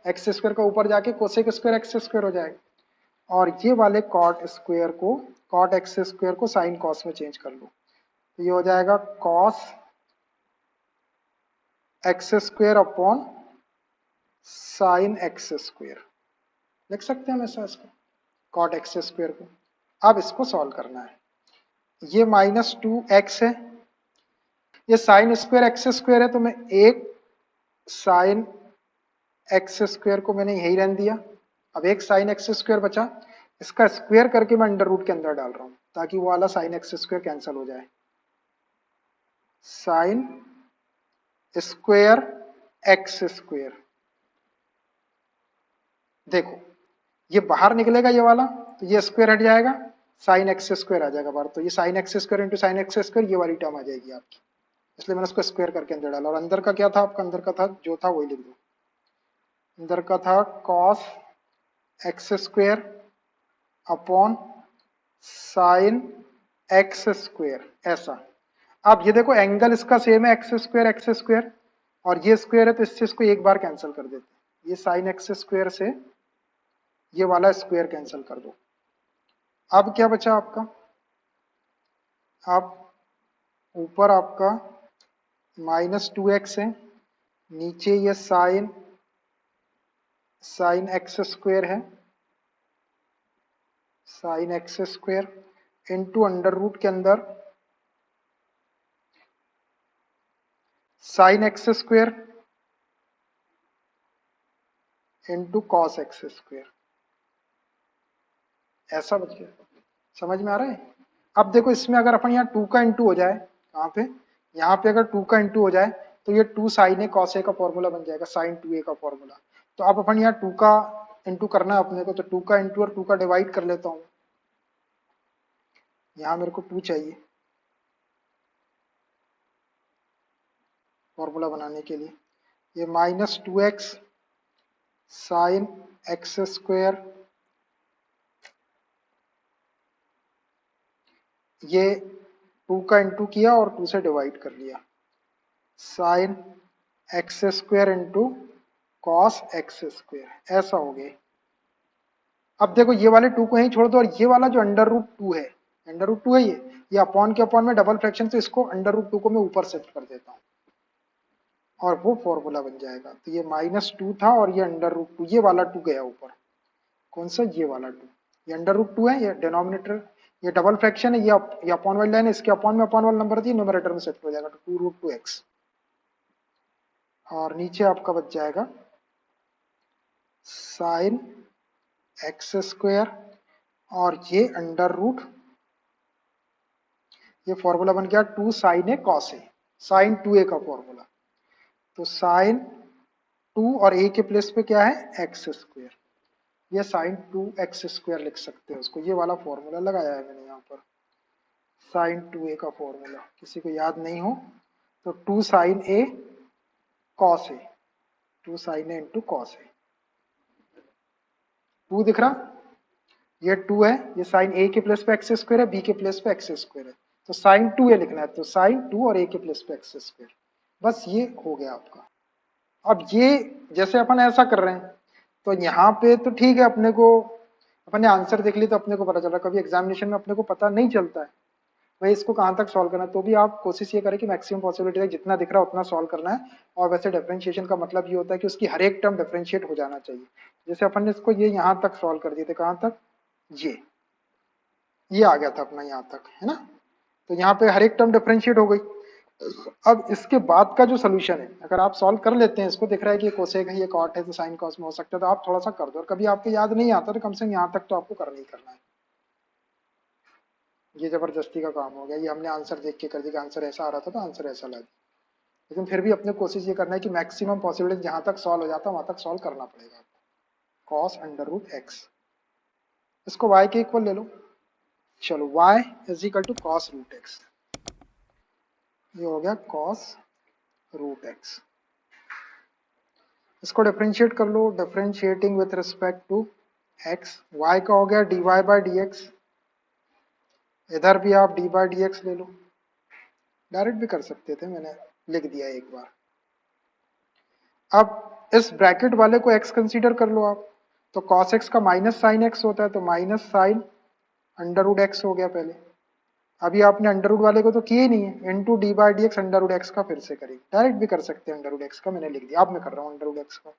एक्स स्क्वायर का ऊपर जाके कोसेक स्क्वायर एक्स स्क्वायर हो जाएगा, और ये वाले कॉट स्क्वायर को, कॉट एक्स स्क्वायर को साइन कॉस में चेंज कर लो, तो ये हो जाएगा cos x square upon sine x square, लिख सकते हैं ऐसा इसको, कॉट एक्स स्क्वायर को। अब इसको सॉल्व करना है, ये -2x है, ये साइन स्क्वायर एक्स स्क्वायर है, तो मैं एक साइन एक्स स्क्वायर को मैंने यही रहने दिया। अब एक साइन एक्स स्क्वायर बचा, इसका स्क्वायर करके मैं अंडर रूट के अंदर डाल रहा हूं ताकि वो वाला साइन एक्स स्क्वायर कैंसिल हो जाए। साइन स्क्वायर एक्स स्क्वायर, देखो ये बाहर निकलेगा ये वाला, तो ये स्क्वायर हट जाएगा, साइन एक्स स्क्वायर आ जाएगा बाहर, तो ये sine x square into sine x square ये वाली टर्म आ जाएगी आपकी। इसलिए मैंने उसको स्क्वायर करके अंदर डाला। और अंदर का क्या था आपका, अंदर का था जो था वही लिख दो। अंदर का था cos x square upon sine x square, ऐसा। अब ये देखो एंगल इसका सेम है, एक्स स्क्वायर, और ये स्क्वायर है तो इससे इसको एक बार कैंसिल कर देते हैं। ये साइन एक्स स्क्वायर से ये वाला स्क्वायर कैंसिल कर दो। अब क्या बचा आपका, अब ऊपर आपका -2x है, नीचे ये साइन एक्स स्क्वायर है, sine x square into under root के अंदर sine x square into cos x square, ऐसा बच गया। समझ में आ रहा है। अब देखो इसमें अगर अपन यहाँ 2 का इंटू हो जाए, कहाँ पे, यहाँ पे अगर 2 का इंटू हो जाए तो ये 2 साइन ए कॉस ए का फॉर्मूला बन जाएगा, साइन 2a का फॉर्मूला। तो अब अपन यहाँ 2 का इंटू करना है अपने को, तो 2 का इंटू और 2 का डिवाइड कर लेता हूँ। यहाँ मेरे को 2 चाहिए फॉर्मूला बनाने के लिए। ये -2x साइन एक्स स्क्वायर, ये 2 का इंटू किया और 2 से डिवाइड कर लिया, sign x square into cos x square, ऐसा हो गया। अब देखो ये वाले 2 को यहीं छोड़ दो, और ये वाला जो अंडर रूट 2 है, अंडर रूट 2 है ये अपॉन के अपॉन में डबल फ्रैक्शन से इसको अंडर रूट 2 को मैं ऊपर शिफ्ट कर देता हूँ और वो फॉर्मूला बन जाएगा। तो ये -2 था और ये अंडर रूट 2, ये वाला 2 गया ऊपर। कौन सा, ये वाला 2, ये अंडर रूट 2 है, ये डिनोमिनेटर, ये डबल फ्रैक्शन है, ये अपॉन वाली लाइन है, इसके अपॉन में अपॉन वाला नंबर दिए, न्यूमरेटर में शिफ्ट हो जाएगा, तो 2√2x। और नीचे आपका बच जाएगा साइन एक्स स्क्वायर, और ये अंडर रूट, ये फॉर्मूला बन गया 2 sign A cos A, sign 2a का फॉर्मूला। तो साइन 2 और a के प्लेस पे क्या है, एक्स स्क्वायर, ये साइन 2x स्क्वायर लिख सकते हैं उसको। ये वाला फॉर्मूला लगाया है मैंने यहाँ पर, साइन 2a का फॉर्मूला। किसी को याद नहीं हो तो 2 sign A cos A, 2 sign A into cos ए। 2 दिख रहा, ये 2 है, ये साइन ए के प्लेस पे एक्स स्क्वायर है, बी के प्लेस पे एक्स स्क्वायर है, तो साइन 2a लिखना है, तो साइन 2 और a के प्लेस पे एक्स स्क्वायर। बस ये हो गया आपका। अब ये जैसे अपन ऐसा कर रहे हैं, तो यहाँ पे तो ठीक है, अपने को अपन ने आंसर देख ली तो अपने को पता चला। कभी एग्जामिनेशन में अपने को पता नहीं चलता है भाई इसको कहाँ तक सॉल्व करना है, तो भी आप कोशिश ये करें कि मैक्सिमम पॉसिबिलिटी है जितना दिख रहा है उतना सॉल्व करना है। और वैसे डिफरेंशिएशन का मतलब ये होता है कि उसकी हर एक टर्म डिफरेंशिएट हो जाना चाहिए। जैसे अपन ने इसको ये यहाँ तक सॉल्व कर दिए थे, कहाँ तक, ये आ गया था अपना यहाँ तक, है ना। तो यहाँ पे हर एक टर्म डिफरेंशिएट हो गई। अब इसके बाद का जो सोल्यूशन है, अगर आप सॉल्व कर लेते हैं इसको, दिख रहा है कि ये कोसेक है, ये कॉट है, तो साइन कॉस में हो सकता है, तो आप थोड़ा सा कर दो। और कभी आपको याद नहीं आता तो कम से कम यहाँ तक तो आपको करना ही करना है। ये जबरदस्ती का काम हो गया, ये हमने आंसर देख के कर दिया, आंसर ऐसा आ रहा था तो आंसर ऐसा लगा। लेकिन फिर भी अपने कोशिश ये करना है कि मैक्सिमम पॉसिबिलिटी जहां तक सॉल्व हो जाता है वहां तक सॉल्व करना पड़ेगा आपको। कॉस अंडर रूट एक्स, इसको y के इक्वल ले लो। चलो y is equal to cos root x, ये हो गया कॉस रूट एक्स। इसको डिफरेंशिएट कर लो, differentiating with respect to x, y का हो गया dy बाई डी एक्स, इधर भी आप डी बाई डी एक्स ले लो, डायरेक्ट भी कर सकते थे, मैंने लिख दिया एक बार। अब इस ब्रैकेट वाले को x कंसीडर कर लो आप, तो cos x का माइनस साइन एक्स होता है, तो minus sine under root x हो गया पहले। अभी आपने अंडर रूट वाले को तो किए ही नहीं है, into d by d x under root x का फिर से करिए, डायरेक्ट भी कर सकते हैं अंडर रूट एक्स का, मैंने लिख दिया, अब मैं कर रहा हूँ अंडर रूट एक्स का,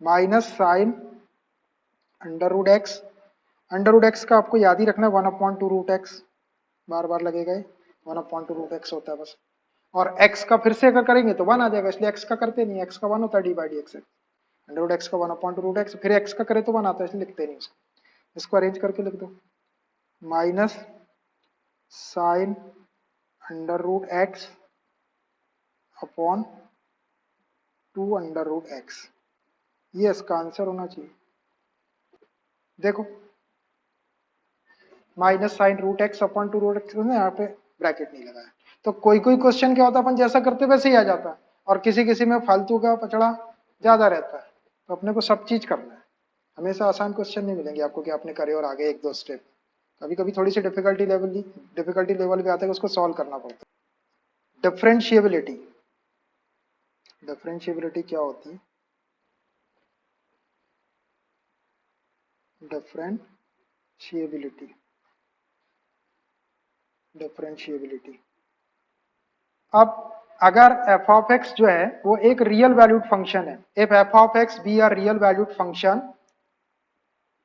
minus sine under root x. Under root x का आपको याद ही रखना है 1/2 रूट एक्स, बार बार लगेगा, 1/2 रूट एक्स होता है बस। और x का फिर से अगर करेंगे तो 1 आ जाएगा, इसलिए x का करते नहीं, x का 1 होता है d by d x. Under root x का 1/√x, फिर x का करे तो 1 आता है, इसलिए लिखते नहीं उसको। इसको अरेंज करके लिख दो, minus sine under root x upon 2√x। ये इसका आंसर होना चाहिए। देखो minus sine root x upon 2√x, यहाँ पे ब्रैकेट नहीं लगाया। तो कोई कोई क्वेश्चन क्या होता है, अपन जैसा करते वैसे ही आ जाता है, और किसी किसी में फालतू का पचड़ा ज्यादा रहता है। तो अपने को सब चीज करना है, हमेशा आसान क्वेश्चन नहीं मिलेंगे आपको कि आपने करे और आगे एक दो स्टेप। कभी कभी थोड़ी सी डिफिकल्टी लेवल भी आता है, उसको सॉल्व करना पड़ता है। डिफरेंशिएबिलिटी, डिफरेंशिएबिलिटी क्या होती है? Differentiability, differentiability. अब अगर एफ ऑफ एक्स जो है वो एक रियल वैल्यूड फंक्शन है, if f of x be R real valued function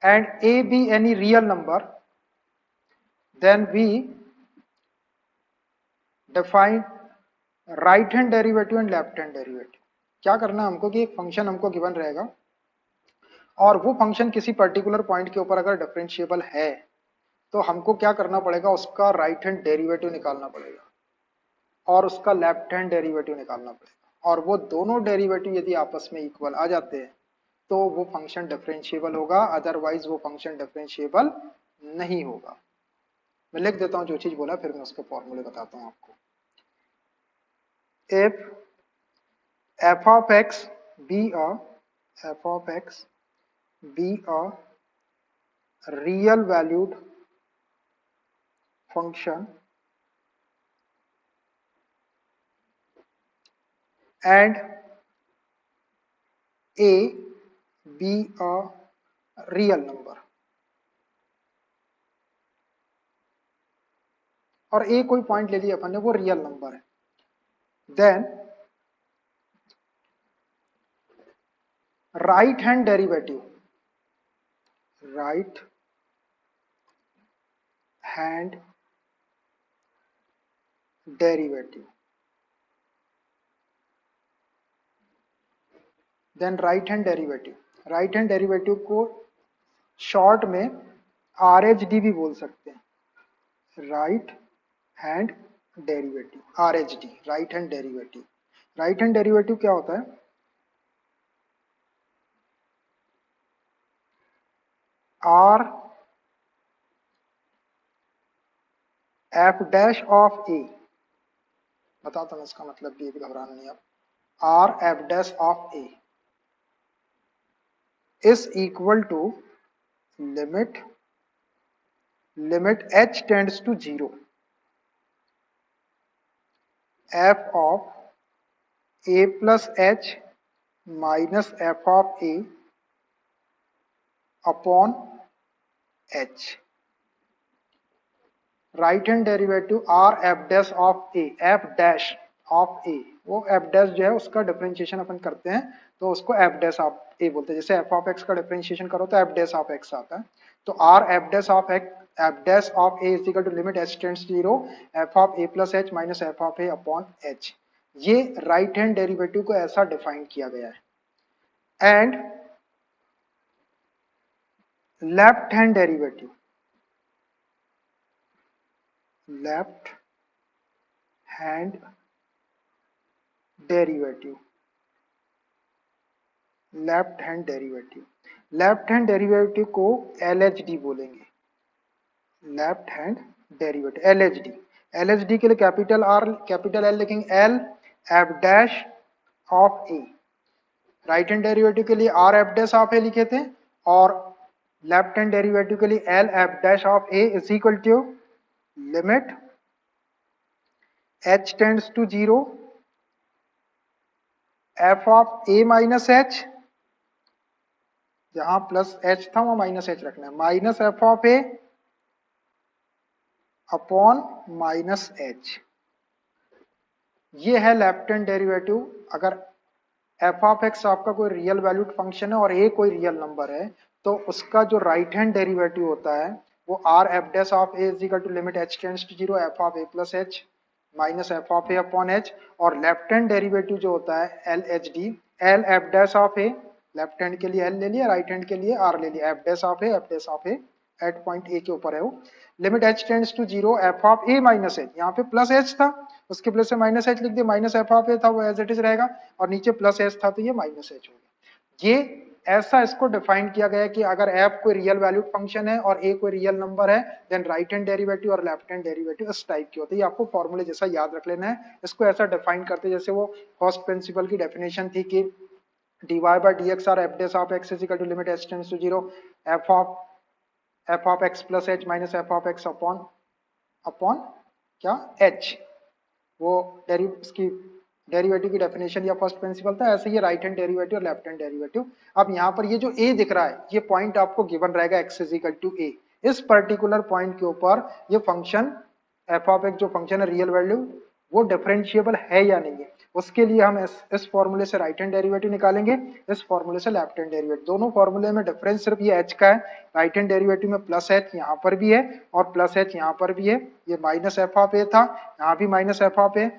and a be any real number, then we define right hand derivative and left hand derivative. क्या करना है हमको कि एक फंक्शन हमको गिवन रहेगा और वो फंक्शन किसी पर्टिकुलर पॉइंट के ऊपर अगर डिफरेंशिएबल है तो हमको क्या करना पड़ेगा, उसका राइट हैंड डेरिवेटिव निकालना पड़ेगा और उसका लेफ्ट हैंड डेरिवेटिव निकालना पड़ेगा, और वो दोनों डेरिवेटिव यदि आपस में इक्वल आ जाते हैं तो वो फंक्शन डिफरेंशिएबल होगा, अदरवाइज वो फंक्शन डिफरेंशिएबल नहीं होगा। मैं लिख देता हूं जो चीज बोला, फिर मैं उसके फॉर्मूले बताता हूं आपको। If f of x be a f of x be a real valued function and a be a real number, और a कोई पॉइंट ले लिया अपन ने, वो रियल नंबर है, then right hand derivative, right hand derivative, then right hand derivative, right hand derivative को शॉर्ट में RHD भी बोल सकते हैं, right hand derivative, RHD, right hand derivative. Right hand derivative क्या होता है? Are f dash of a, बताता हूं इसका मतलब भी, घबराना नहीं आप। R f dash of a is equal to limit h tends to 0 f of a plus h minus f of a upon h। Right hand derivative r f dash of a, f dash of a, वो एफ डैश जो है उसका डिफरेंशिएशन अपन करते हैं तो उसको एफ डैश ऑफ ए बोलते हैं। जैसे एफ ऑफ एक्स का डिफरेंशिएशन करो तो एफ डैश ऑफ एक्स आता है, तो R f dash of x, f dash of a is equal to limit h tends to 0 f of a plus h minus f of a upon h। ये राइट हैंड डेरिवेटिव को ऐसा डिफाइन किया गया है। And left hand derivative, left hand derivative, left hand derivative, left hand derivative को LHD बोलेंगे, left hand derivative LHD। LHD के लिए कैपिटल R कैपिटल L लिखेंगे, L f dash of a. Right hand derivative के लिए R f dash of a लिखे थे, और लेफ्ट हैंड डेरिवेटिव के लिए L f dash of a is equal to limit h tends to 0 f of a minus h, जहां प्लस h था वहां माइनस h रखना है, minus f of a upon minus h। ये है लेफ्ट हैंड डेरिवेटिव। अगर f ऑफ x आपका कोई रियल वैल्यूड फंक्शन है और a कोई रियल नंबर है तो उसका जो राइट हैंड डेरिवेटिव होता है वो r f dash of a is equal to limit h tends to 0 f of a plus h minus f of a upon h। और लेफ्ट हैंड डेरिवेटिव जो होता है LHD, L f dash of a, left hand के लिए एल ले लिया, राइट हैंड के लिए आर ले लिया। F dash of a at point a के ऊपर है वो। Limit H tends to zero f of a minus h, यहाँ पे प्लस एच था उसके प्लेस में माइनस एच लिख दिया, माइनस एफ ऑफ ए था वो एज इट इज रहेगा, और नीचे प्लस एच था तो ये माइनस एच हो गया। ये ऐसा इसको डिफाइन किया गया है कि अगर एफ कोई रियल वैल्यूड फंक्शन है और ए कोई रियल नंबर है, देन राइट हैंड डेरिवेटिव और लेफ्ट हैंड डेरिवेटिव इस टाइप के होते हैं। ये आपको फॉर्मूले जैसा याद रख लेना है, इसको ऐसा डिफाइन करते जैसे वो फर्स्ट प्रिंसिपल की डेफिनेशन थी कि dy by dx or f dash of x is equal to limit h tends to 0 f of x plus h minus f of x upon क्या h, वो इसकी डेरिवेटिव की डेफिनेशन या फर्स्ट प्रिंसिपल था। ऐसे ये राइट हैंड डेरिवेटिव और लेफ्ट हैंड डेरिवेटिव। अब यहाँ पर ये जो a दिख रहा है ये पॉइंट आपको गिवन रहेगा x is equal to a। इस पर्टिकुलर पॉइंट के ऊपर ये फंक्शन f ऑफ x जो फंक्शन है रियल वैल्यू वो डिफरेंशिएबल है या नहीं है, उसके लिए हम इस फॉर्मूले से राइट हैंड डेरिवेटिव निकालेंगे, इस फॉर्मूले से लेफ्ट हैंड डेरिवेटिव। दोनों फॉर्मूले में डिफरेंस सिर्फ ये h का है, राइट हैंड डेरिवेटिव में प्लस h यहाँ पर भी है और प्लस h यहाँ पर भी है। ये माइनस एफ ऑफ ए था, यहाँ भी minus f of A,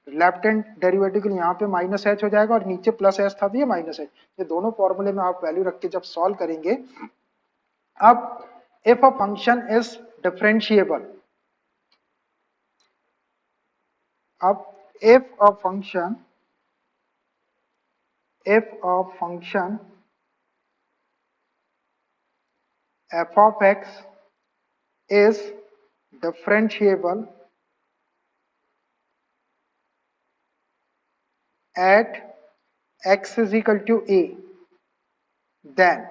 left hand derivative के लिए यहाँ पे माइनस एच हो जाएगा और नीचे प्लस एच था तो ये माइनस एच। ये दोनों फॉर्मूले में आप वैल्यू रख के जब सॉल्व करेंगे, अब if a function is differentiable, अब if a function f of x is differentiable at x is equal to a, then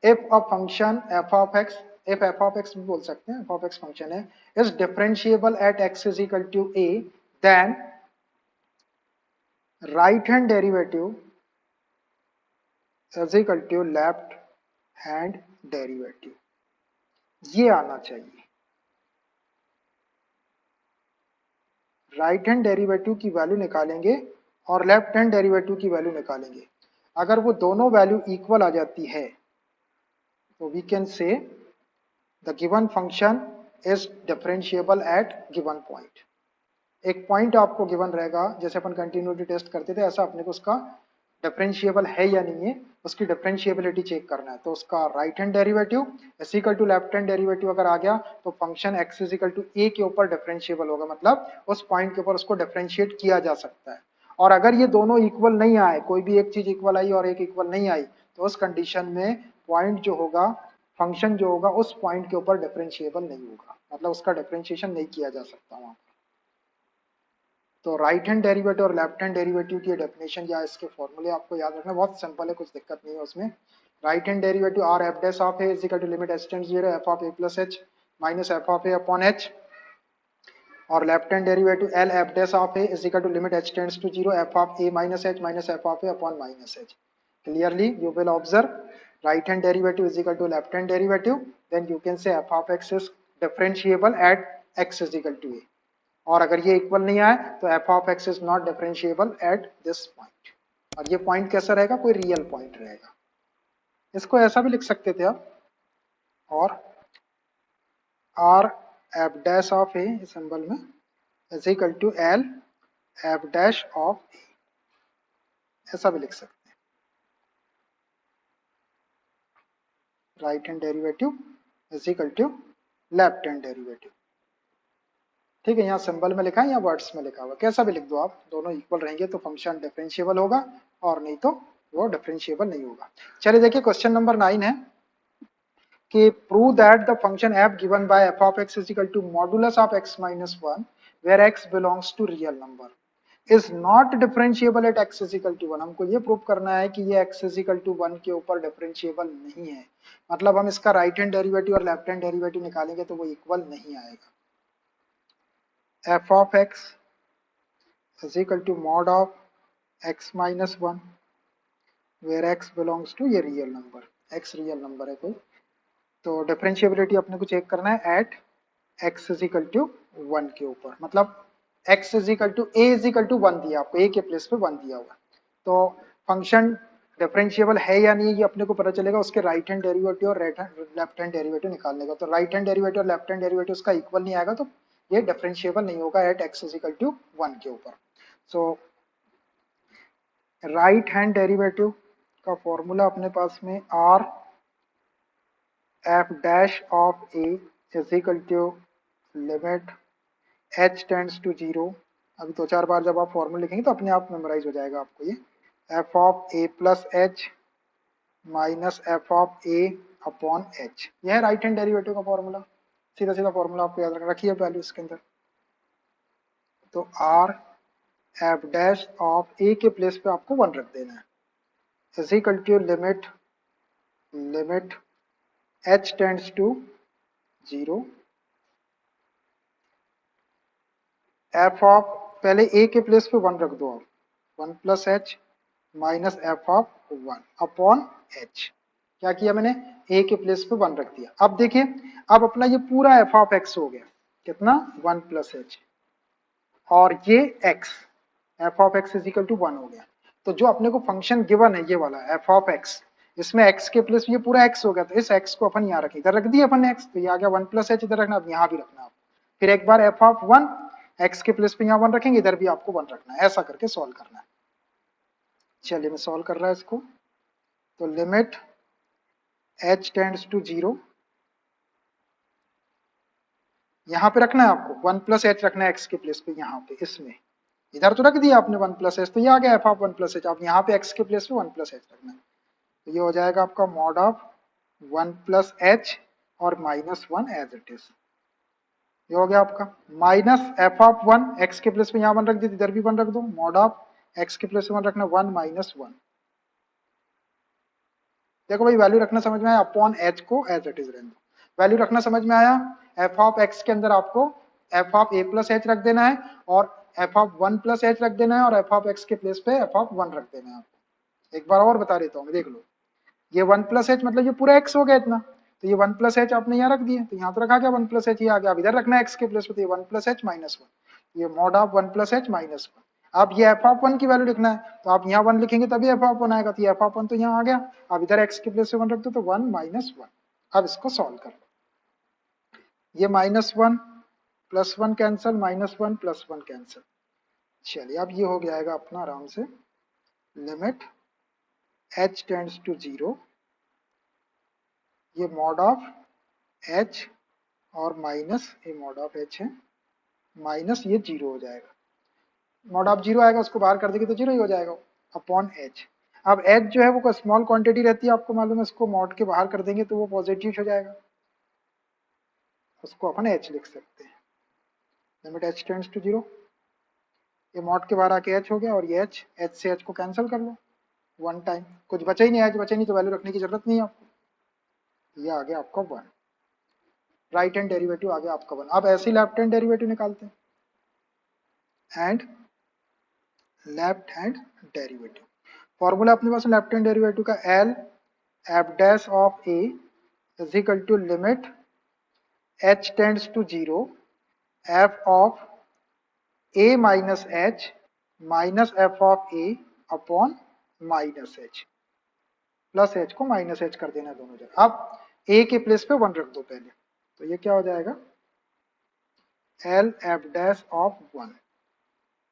if a function f of x, if f of x भी बोल सकते हैं, f of x फंक्शन है, is differentiable at x is equal to a, then right hand derivative is equal to left hand derivative, ये आना चाहिए। राइट हैंड डेरिवेटिव की वैल्यू निकालेंगे और लेफ्ट हैंड डेरिवेटिव की वैल्यू निकालेंगे। अगर वो दोनों वैल्यू इक्वल आ जाती है तो we can say the given function is differentiable at given point. एक पॉइंट आपको गिवन रहेगा, जैसे अपन कंटिन्यूटी टेस्ट करते थे ऐसा अपने को उसका डिफरेंशिएबल है या नहीं है, उसकी डिफरेंशिएबिलिटी चेक करना है। तो उसका right hand derivative is equal to left hand derivative अगर आ गया तो function x is equal to a के ऊपर डिफरेंशिएबल होगा, मतलब उस पॉइंट के ऊपर उसको डिफरेंशिएट किया जा सकता है। और अगर ये दोनों इक्वल नहीं आए, कोई भी एक चीज इक्वल आई और एक इक्वल नहीं आई, तो उस कंडीशन में पॉइंट जो होगा, फंक्शन जो होगा उस पॉइंट के ऊपर डिफरेंशिएबल नहीं होगा, मतलब उसका डिफरेंशिएशन नहीं किया जा सकता वहां। तो राइट हैंड डेरिवेटिव और लेफ्ट हैंड डेरिवेटिव की डेफिनेशन या इसके फॉर्मूले आपको याद रखना, बहुत सिंपल है, कुछ दिक्कत नहीं है उसमें। Right hand derivative r f dash of a is equal to limit H tends to 0 f of a plus h minus f of a upon h, और left hand derivative l f dash of a is equal to limit H tends to 0 f of a minus f of a upon minus h. Clearly you will observe right hand derivative is equal to left hand derivative, then you can say f of x is differentiable at x is equal to a. और अगर ये इक्वल नहीं आए तो f of x is not differentiable at this point. और ये पॉइंट कैसा रहेगा, कोई रियल पॉइंट रहेगा। इसको ऐसा भी लिख सकते थे आप, और r f dash of a symbol में is equal to l f dash of a, ऐसा भी लिख सकते हैं। Right hand derivative is equal to left hand derivative. ठीक है, यहाँ सिंबल में लिखा है या वर्ड्स में लिखा हुआ, कैसा भी लिख दो आप, दोनों इक्वल रहेंगे तो फंक्शन डिफरेंशिएबल होगा, और नहीं तो वो डिफरेंशिएबल नहीं होगा। चलिए देखिए क्वेश्चन नंबर 9 है कि prove that the function f given by f of x is equal to modulus of x minus 1 where x belongs to real number is not differentiable at x is equal to 1। हमको ये प्रूव करना है कि ये x is equal to 1 के ऊपर डिफरेंशिएबल नहीं है, मतलब हम इसका राइट हैंड डेरिवेटिव और लेफ्ट हैंड डेरिवेटिव निकालेंगे तो वो इक्वल नहीं आएगा। f of x is equal to mod of x minus 1 where x belongs to ये real number, x real number है कोई, तो डिफरेंशिएबिलिटी अपने को चेक करना है at x is equal to 1 के ऊपर, मतलब x is equal to a is equal to 1 दिया आपको, a के प्लेस पे 1 दिया हुआ, तो फंक्शन डिफरेंशिएबल है या नहीं ये अपने को पता चलेगा उसके राइट हैंड डेरिवेटिव और लेफ्ट हैंड डेरिवेटिव निकालने का। तो राइट हैंड डेरिवेटिव और लेफ्ट हैंड डेरिवेटिव उसका इक्वल नहीं आएगा तो ये डिफरेंशिएबल नहीं होगा at x is equal to 1 के ऊपर। सो राइट हैंड डेरिवेटिव का फॉर्मूला अपने पास में R f dash of a is equal to limit H tends to zero. अभी दो चार बार जब आप फॉर्मूला लिखेंगे तो अपने आप मेमोराइज हो जाएगा आपको ये। F of a plus h minus f of a upon H, यह है राइट हैंड डेरिवेटिव का फॉर्मूला। सीधा सीधा फॉर्मूला आपको याद रखिए वैल्यू इसके अंदर। तो R f dash of a के प्लेस पे आपको वन रख देना है is equal to limit limit H tends to zero f of, पहले ए के प्लेस पे वन रख दो आप, one plus h minus f of one upon h. क्या किया मैंने, ए के प्लेस पे वन रख दिया। अब देखिए, अब अपना ये पूरा एफ ऑफ एक्स हो गया कितना, वन प्लस एच, और ये x, f of x is equal to one हो गया। तो जो अपने को फंक्शन गिवन है ये वाला एफ ऑफ एक्स, इसमें एक्स के प्लेस ये पूरा एक्स हो गया, तो इस एक्स को अपन यहाँ रखें, इधर रख दिया अपन एक्स, तो ये आ गया वन प्लस एच, इधर रखना, अब यहाँ भी रखना आप। फिर एक बार एफ ऑफ वन एक्स के प्लेस पे यहाँ वन रखेंगे, इधर भी आपको वन रखना है, ऐसा करके सॉल्व करना है। चलिए मैं सॉल्व कर रहा है इसको। तो limit H tends to zero, यहाँ पे रखना है आपको, वन प्लस एच रखना है एक्स के प्लेस पे, यहाँ पे इसमें, इधर तो रख दिया आपने वन प्लस एच, तो ये आ गया F of one plus H. आप यहाँ पे एक्स के प्लेस पे वन प्लस एच रखना है, तो ये हो जाएगा आपका mod of one plus h और minus one as it is. ये हो गया आपका minus f of one, x के प्लेस पे यहाँ वन रख दी, इधर भी वन रख दो, मॉड ऑफ एक्स के प्लेस पे वन रखना, वन माइनस वन। देखो भाई वैल्यू रखना समझ में आया, अपॉन एच को एज इट इज रहने दो। वैल्यू रखना समझ में आया, एफ ऑफ एक्स के अंदर आपको F of a plus H रख देना है, और F of one plus H रख देना है, और एफ ऑफ एक्स के प्लेस पे एफ ऑफ वन रख देना है आपको। एक बार और बता देता हूँ, देख लो, ये वन प्लस एच मतलब ये पूरा एक्स हो गया इतना, तो ये वन प्लस एच आपने यहाँ रख दिया, तो यहाँ तो रखा गया वन प्लस एच, ये आ गया, अब इधर रखना है एक्स के प्लेस पे, तो ये one plus h minus one, ये mod of one plus h minus one. अब ये एफ ऑफ वन की वैल्यू लिखना है, तो आप यहाँ वन लिखेंगे तभी एफ ऑफ वन आएगा, तो ये एफ ऑफ वन तो यहाँ आ गया, अब इधर एक्स के प्लेस पे वन रख दो, तो वन माइनस वन। अब इसको सॉल्व कर लो, ये minus one plus one cancel, minus one plus one cancel. चलिए अब ये हो जाएगा अपना आराम से, limit H tends to zero, ये मॉड ऑफ एच और माइनस ये मॉड ऑफ एच है, माइनस ये जीरो हो जाएगा, मॉड ऑफ जीरो आएगा, उसको बाहर कर देंगे तो जीरो ही हो जाएगा, अपॉन एच। अब एच जो है वो स्मॉल क्वांटिटी रहती है, आपको मालूम है, इसको मॉड के बाहर कर देंगे तो वो पॉजिटिव हो जाएगा, उसको अपन एच लिख सकते हैं। Limit H tends to zero, ये मॉड के बाहर आके एच हो गया, और ये एच से एच को कैंसिल कर लो वन टाइम, कुछ बचा ही नहीं, एच बचा नहीं तो वैल्यू रखने की जरूरत नहीं है आपको। ये आ गया आपका वन, राइट हैंड डेरिवेटिव आ गया आपका वन। अब ऐसे ही लेफ्ट हैंड डेरिवेटिव निकालते हैं, and left hand derivative formula अपने पास लेफ्ट हैंड डेरिवेटिव का, L f dash of a is equal to limit H tends to zero f of a minus h minus f of a upon minus h, plus h को माइनस एच कर देना दोनों जगह। अब ए के प्लेस पे वन रख दो पहले, तो ये क्या हो जाएगा, L f dash of one,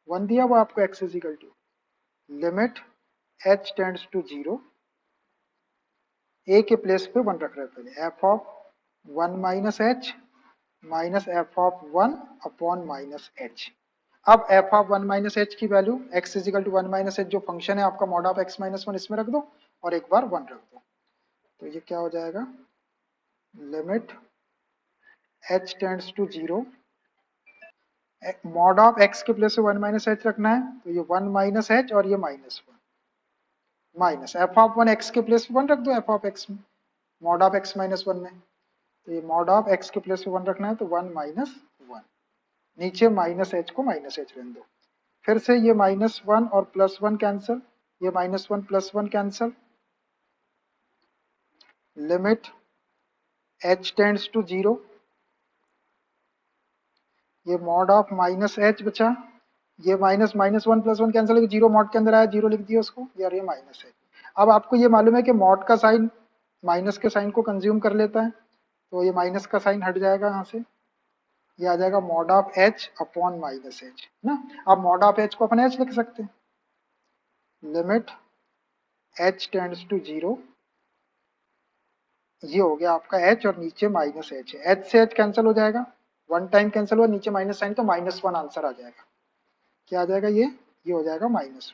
one दिया हुआ आपको x is equal to limit H tends to zero, a के प्लेस पे वन रख रहे हैं पहले, f of one minus h minus f of one upon minus h. अब f of one minus h की value x is equal to one minus h जो फंक्शन है आपका mod of x minus one, इसमें रख दो और एक बार वन रख दो, तो ये क्या हो जाएगा, limit H tends to zero, mod of x के प्लेस से वन माइनस एच रखना है, तो ये वन माइनस एच और ये minus one, minus f of one x के प्लेस पे वन रख दो, एफ ऑफ एक्स में mod of x minus one में, तो ये मॉड ऑफ एक्स के प्लेस पे वन रखना है, तो वन माइनस वन, नीचे माइनस एच को माइनस एच रहने दो, फिर से ये माइनस वन और प्लस वन कैंसिल, ये minus one plus one cancel, limit H tends to zero, ये मॉड ऑफ माइनस एच बचा, ये minus minus one plus one cancel, zero mod के अंदर आया, जीरो लिख दिया उसको, यार ये माइनस है। अब आपको ये मालूम है कि मॉड का साइन माइनस के साइन को कंज्यूम कर लेता है, तो ये माइनस का साइन हट जाएगा यहाँ से, ये आ जाएगा mod of H upon minus H ना। अब मॉड ऑफ एच को अपन एच लिख सकते हैं, लिमिट h टेंड्स टू 0, ये हो गया आपका h और नीचे माइनस h है, h से h कैंसिल हो जाएगा, वन टाइम कैंसिल हुआ, नीचे माइनस साइन तो -1 आंसर आ जाएगा। क्या आ जाएगा ये हो जाएगा -1।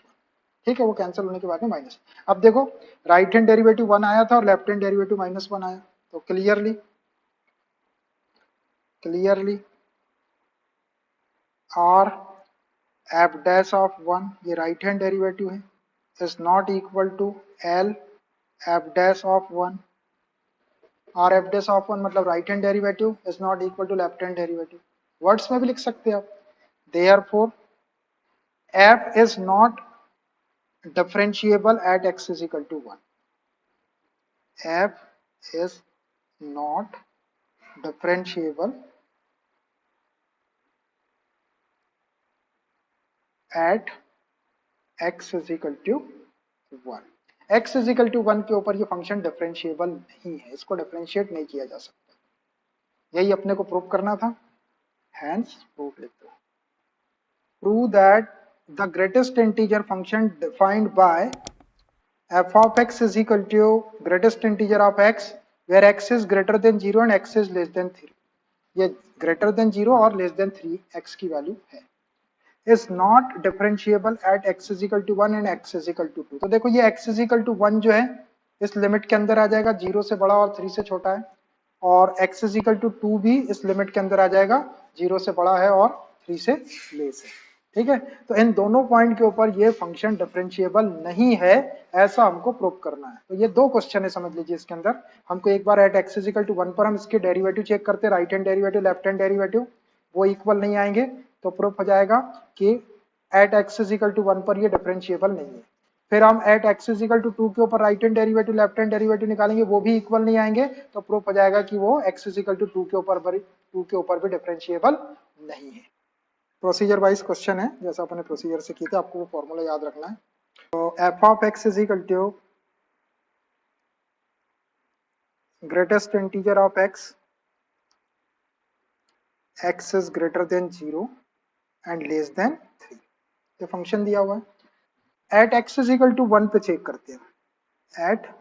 ठीक है, वो कैंसिल होने के बाद में माइनस। अब देखो राइट हैंड डेरिवेटिव 1 आया था और लेफ्ट हैंड डेरिवेटिव -1 आया, तो clearly r f dash of 1, ये राइट हैंड डेरिवेटिव है, is not equal to l f dash of 1, r f dash of 1 मतलब right hand derivative is not equal to left hand derivative. Words में भी लिख सकते हैं आप, therefore f is not differentiable at x is equal to 1, f is not differentiable at x is equal to 1, x is equal to 1 के ऊपर ये फंक्शन डिफरेंशिएबल नहीं है, इसको डिफरेंशिएट नहीं किया जा सकता, यही अपने को प्रूव करना था। हैंस प्रूफ लिख दो, prove that the greatest integer function defined by f of x is equal to greatest integer of x where x is greater than 0 and x is less than 3, ये greater than 0 और less than 3 x की वैल्यू है, is not differentiable at x is equal to 1 and x is equal to 2। तो देखो ये x is equal to 1 जो है इस लिमिट के अंदर आ जाएगा, 0 से बड़ा और 3 से छोटा है, और x is equal to 2 भी इस लिमिट के अंदर आ जाएगा, 0 से बड़ा है और 3 से लेस है। ठीक है, तो इन दोनों पॉइंट के ऊपर ये फंक्शन डिफरेंशिएबल नहीं है, ऐसा हमको प्रूव करना है। तो ये दो क्वेश्चन है समझ लीजिए इसके अंदर, हमको एक बार eight x is equal to 1 पर हम इसके डेरिवेटिव चेक करते हैं, right hand derivative left hand derivative वो इक्वल नहीं आएंगे तो प्रूफ हो जाएगा कि eight x is equal to 1 पर ये डिफरेंशिएबल नहीं है। फिर हम at x is equal to 2 के ऊपर right hand derivative left hand derivative निकालेंगे, वो भी इक्वल नहीं आएंगे तो प्रूफ हो जाएगा कि वो x is equal to 2 के ऊपर भी डिफरेंशिएबल नहीं है। प्रोसीजर वाइज क्वेश्चन है, जैसा अपने प्रोसीजर से किया था, आपको वो फॉर्मूला याद रखना है। तो f of x is equal to greatest integer of x, x is greater than 0 and less than 3, ये फंक्शन दिया हुआ है। At x is equal to 1 पे चेक करते हैं, at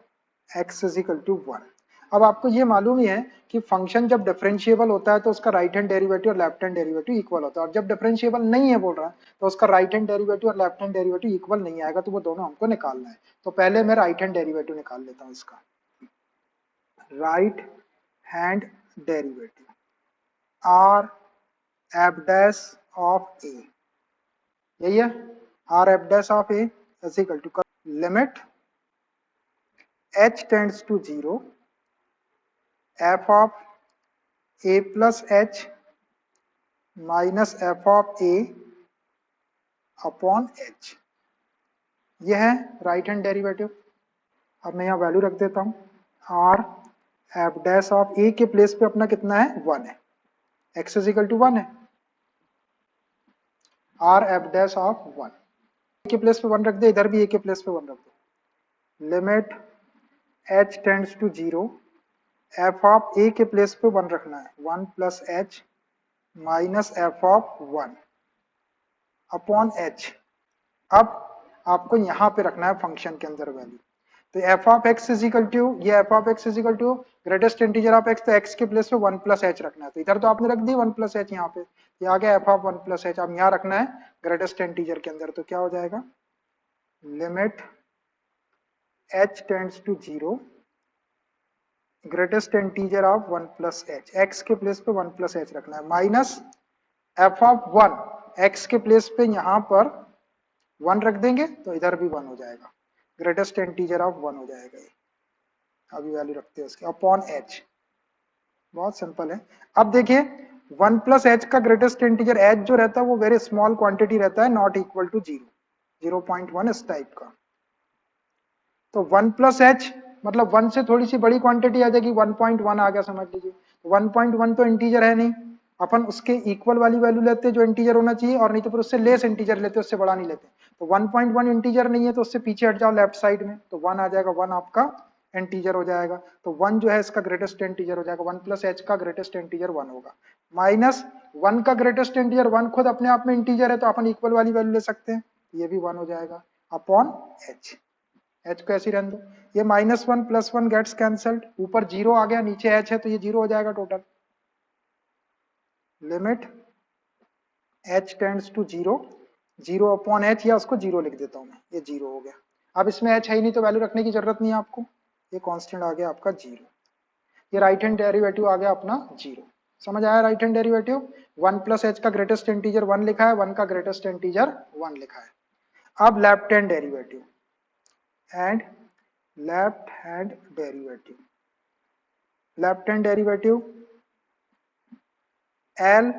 x is equal to 1। अब आपको ये मालूम ही है कि फंक्शन जब डिफरेंशिएबल होता है तो उसका राइट हैंड डेरिवेटिव और लेफ्ट हैंड डेरिवेटिव इक्वल होता है, और जब डिफरेंशिएबल नहीं है बोल रहा है तो उसका राइट हैंड डेरिवेटिव और लेफ्ट हैंड डेरिवेटिव इक्वल नहीं आएगा, तो वो दोनों हमको निकालना है। तो पहले मैं राइट हैंड डेरिवेटिव निकाल लेता हूँ इसका, right hand derivative r f dash of a, यही है are f dash of a is equal to limit h tends to 0 f of a plus h minus f of a upon h, यह है राइट हैंड डेरिवेटिव। अब मैं यहाँ वैल्यू रख देता हूँ, r f dash of a के प्लेस पे अपना कितना है 1 है, x इज इक्वल टू 1 है, r f डैश ऑफ 1 के प्लेस पे 1 रख दे, इधर भी a के प्लेस पे 1 रख दो, limit h tends to 0 f of a के प्लेस पे 1 रखना है, 1 plus h minus f of 1 upon h। अब आपको यहाँ पे रखना है फंक्शन के अंदर वैल्यू, तो f of x is equal to, ये f of x is equal to greatest integer of x, तो x के प्लेस पे 1 प्लस h रखना है, तो इधर तो आपने रख दी 1 प्लस h, यहाँ पे ये आ गया f ऑफ 1 प्लस h। अब यहाँ रखना है ग्रेटेस्ट इंटीजर के अंदर, तो क्या हो जाएगा limit h tends to 0 greatest integer of 1 plus h, x के प्लेस पे 1 प्लस एच रखना है, माइनस एफ ऑफ 1, एक्स के प्लेस पे यहाँ पर 1 रख देंगे तो इधर भी 1 हो जाएगा, ग्रेटेस्ट इंटीजर ऑफ 1 हो जाएगा ये, अभी वैल्यू रखते हैं उसके, अपॉन एच, बहुत सिंपल है। अब देखिए 1 प्लस एच का ग्रेटेस्ट इंटीजर एच जो रहता है वो वेरी स्मॉल क्वांटिटी रहता है, नॉट इक्वल टू 0, 0.1 इस टाइप का, तो 1 प्लस एच मतलब 1 से थोड़ी सी बड़ी क्वांटिटी आ जाएगी, 1.1 आ गया समझ लीजिए, 1.1 तो इंटीजर है नहीं, अपन उसके इक्वल वाली वैल्यू लेते हैं जो इंटीजर होना चाहिए, और नहीं तो फिर उससे लेस इंटीजर लेते हैं, उससे बड़ा नहीं लेते। तो 1.1 इंटीजर नहीं है तो उससे पीछे हट जाओ लेफ्ट साइड में, तो 1 आ जाएगा, 1 आपका इंटीजर हो जाएगा, तो 1 जो है इसका ग्रेटेस्ट इंटीजर हो जाएगा, 1 प्लस एच का ग्रेटेस्ट इंटीजर 1 होगा, माइनस 1 का ग्रेटेस्ट इंटीजर 1 खुद अपने आप में इंटीजर है तो अपन इक्वल वाली वैल्यू ले सकते हैं, ये भी 1 हो जाएगा। अपॉन एच, एच को ऐसे रहने दो, ये -1 + 1 गेट्स कैंसल्ड, ऊपर 0 आ गया, नीचे एच है तो ये 0 हो जाएगा total. Limit H tends to 0, 0 upon h, या उसको 0 लिख देता हूं मैं, ये 0 हो गया। अब इसमें एच है ही नहीं तो वैल्यू रखने की जरूरत नहीं है आपको, ये कांस्टेंट आ गया आपका 0। ये राइट हैंड डेरिवेटिव आ गया अपना 0। समझ आया राइट हैंड डेरिवेटिव? 1 + h का ग्रेटेस्ट इंटीजर 1 लिखा है, 1 का ग्रेटेस्ट इंटीजर 1 लिखा है। अब left hand derivative, and left hand derivative, left hand derivative L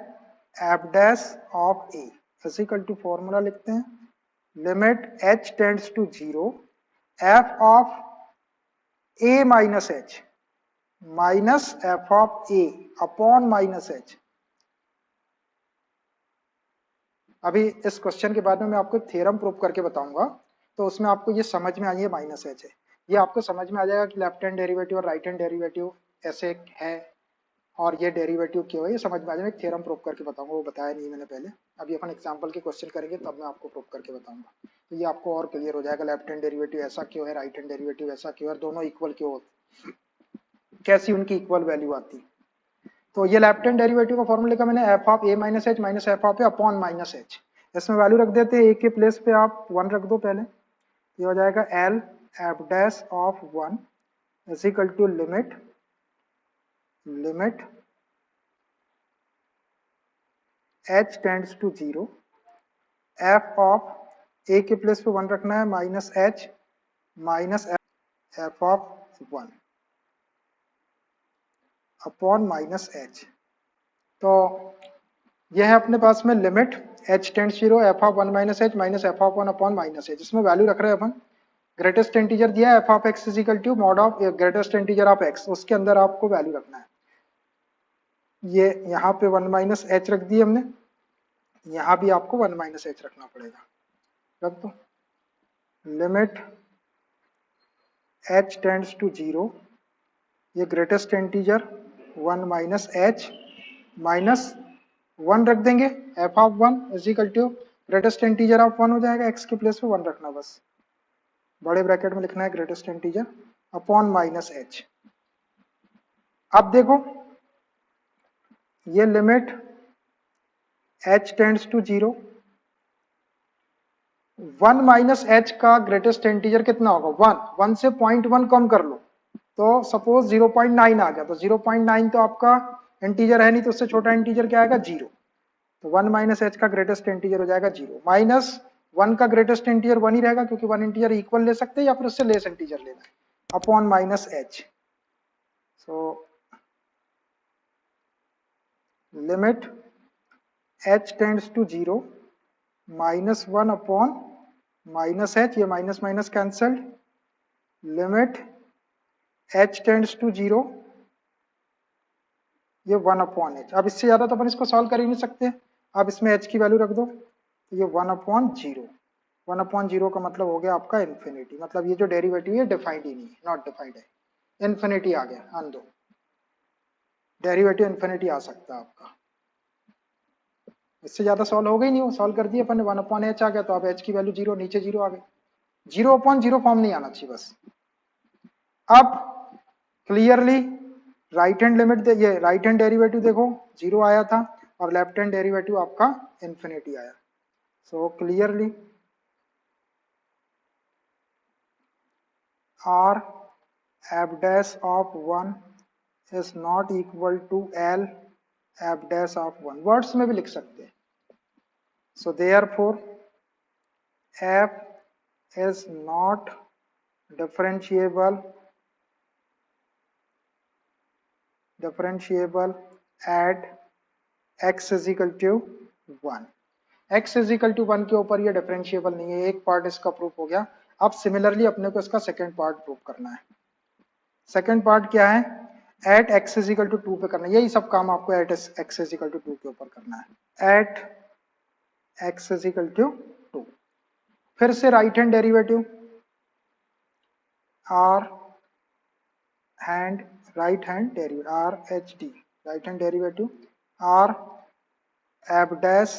f dash of a is equal to formula लिखते हैं, limit h tends to 0, f of a minus h minus f of a upon minus h। अभी इस क्वेश्चन के बाद में मैं आपको एक थ्योरम प्रूव करके बताऊंगा, तो उसमें आपको ये समझ में आइए माइनस एच है, ये आपको समझ में आ जाएगा कि लेफ्ट हैंड डेरिवेटिव और राइट हैंड डेरिवेटिव ऐसे है, और ये डेरिवेटिव क्यों है, ये समझ में आ जाएगा। एक थ्योरम प्रूव करके बताऊंगा, वो बताया नहीं मैंने पहले, अभी अपन एग्जांपल के क्वेश्चन करेंगे तब मैं आपको प्रूव करके बताऊंगा, तो ये आपको और क्लियर हो जाएगा लेफ्ट हैंड डेरिवेटिव ऐसा क्यों है, राइट हैंड डेरिवेटिव ऐसा क्यों है, दोनों इक्वल क्यों होते, कैसी उनकी इक्वल वैल्यू आती। तो ये लेफ्ट हैंड डेरिवेटिव का फॉर्मूला लिखा मैंने, F of a minus h minus f of a upon minus H. इसमें वैल्यू रख देते हैं, ए के प्लेस पे आप 1 रख दो पहले, ये हो जाएगा L f dash of 1 is equal to limit, limit h tends to 0, f of a के प्लेस पे 1 रखना है, minus h minus f of 1 upon minus h। तो यह है अपने पास में limit h tends 0, f of 1 minus h minus f of 1 upon minus h। इसमें वैल्यू रख रहे हैं अपन, ग्रेटेस्ट इंटीजर दिया है f of x is equal to mod of greatest integer of x, उसके अंदर आपको वैल्यू रखना है। ये यहाँ पे 1 माइनस h रख दी हमने, यहाँ भी आपको 1 माइनस h रखना पड़ेगा, रख दो। लिमिट h टेंड्स टू 0, ये greatest integer 1 minus h minus 1 रख देंगे, f of 1 is equal to greatest integer of 1 हो जाएगा, x के प्लेस पे 1 रखना, बस बड़े ब्रैकेट में लिखना है greatest integer upon minus h। अब देखो ये limit h tends to 0, 1 minus h का ग्रेटेस्ट इंटीजर कितना होगा 1, 1 से 0.1 कम कर लो, तो सपोज 0.9 आ गया, तो 0.9 तो आपका इंटीजर है नहीं, तो उससे छोटा इंटीजर क्या आएगा 0, तो 1 माइनस h का ग्रेटेस्ट इंटीजर हो जाएगा 0, माइनस 1 का ग्रेटेस्ट इंटीजर 1 ही रहेगा, क्योंकि 1 इंटीजर इक्वल ले सकते हैं या फिर उससे लेस इंटीजर लेना है, upon minus h। So limit h tends to 0, minus 1 upon minus h, ये minus minus cancelled, limit h tends to 0, ये 1 अपॉन h। अब इससे ज्यादा तो अपन इसको सॉल्व कर ही नहीं सकते, अब इसमें h की वैल्यू रख दो, तो ये 1 अपॉन 0, 1 अपॉन 0 का मतलब हो गया आपका इन्फिनिटी, मतलब ये जो डेरिवेटिव है डिफाइंड ही नहीं है, नॉट डिफाइंड है, इन्फिनिटी आ गया, आन दो, डेरिवेटिव इन्फिनिटी आ सकता है आपका, इससे ज्यादा सॉल्व हो गई नहीं, वो सॉल्व कर दिया अपन ने, 1 अपॉन h आ गया, तो अब h की वैल्यू 0, नीचे 0 आ गई, 0 अपॉन 0 फॉर्म नहीं आना चाहिए बस। अब क्लियरली राइट हैंड लिमिट, ये राइट हैंड डेरिवेटिव देखो 0 आया था, और लेफ्ट हैंड डेरिवेटिव आपका इन्फिनिटी आया, so clearly r f dash of 1 is not equal to L f dash of 1, words में भी लिख सकते हैं, so therefore f is not differentiable at x is equal to 1, x is equal to 1 के ऊपर ये डिफरेंशिएबल नहीं है, एक पार्ट इसका प्रूफ हो गया। अब सिमिलरली अपने को इसका सेकंड पार्ट प्रूफ करना है, सेकंड पार्ट क्या है, at x is equal to 2 पे करना है, यही सब काम आपको at x is equal to 2 के ऊपर करना है, at x is equal to 2। फिर से right hand derivative right hand derivative r f dash,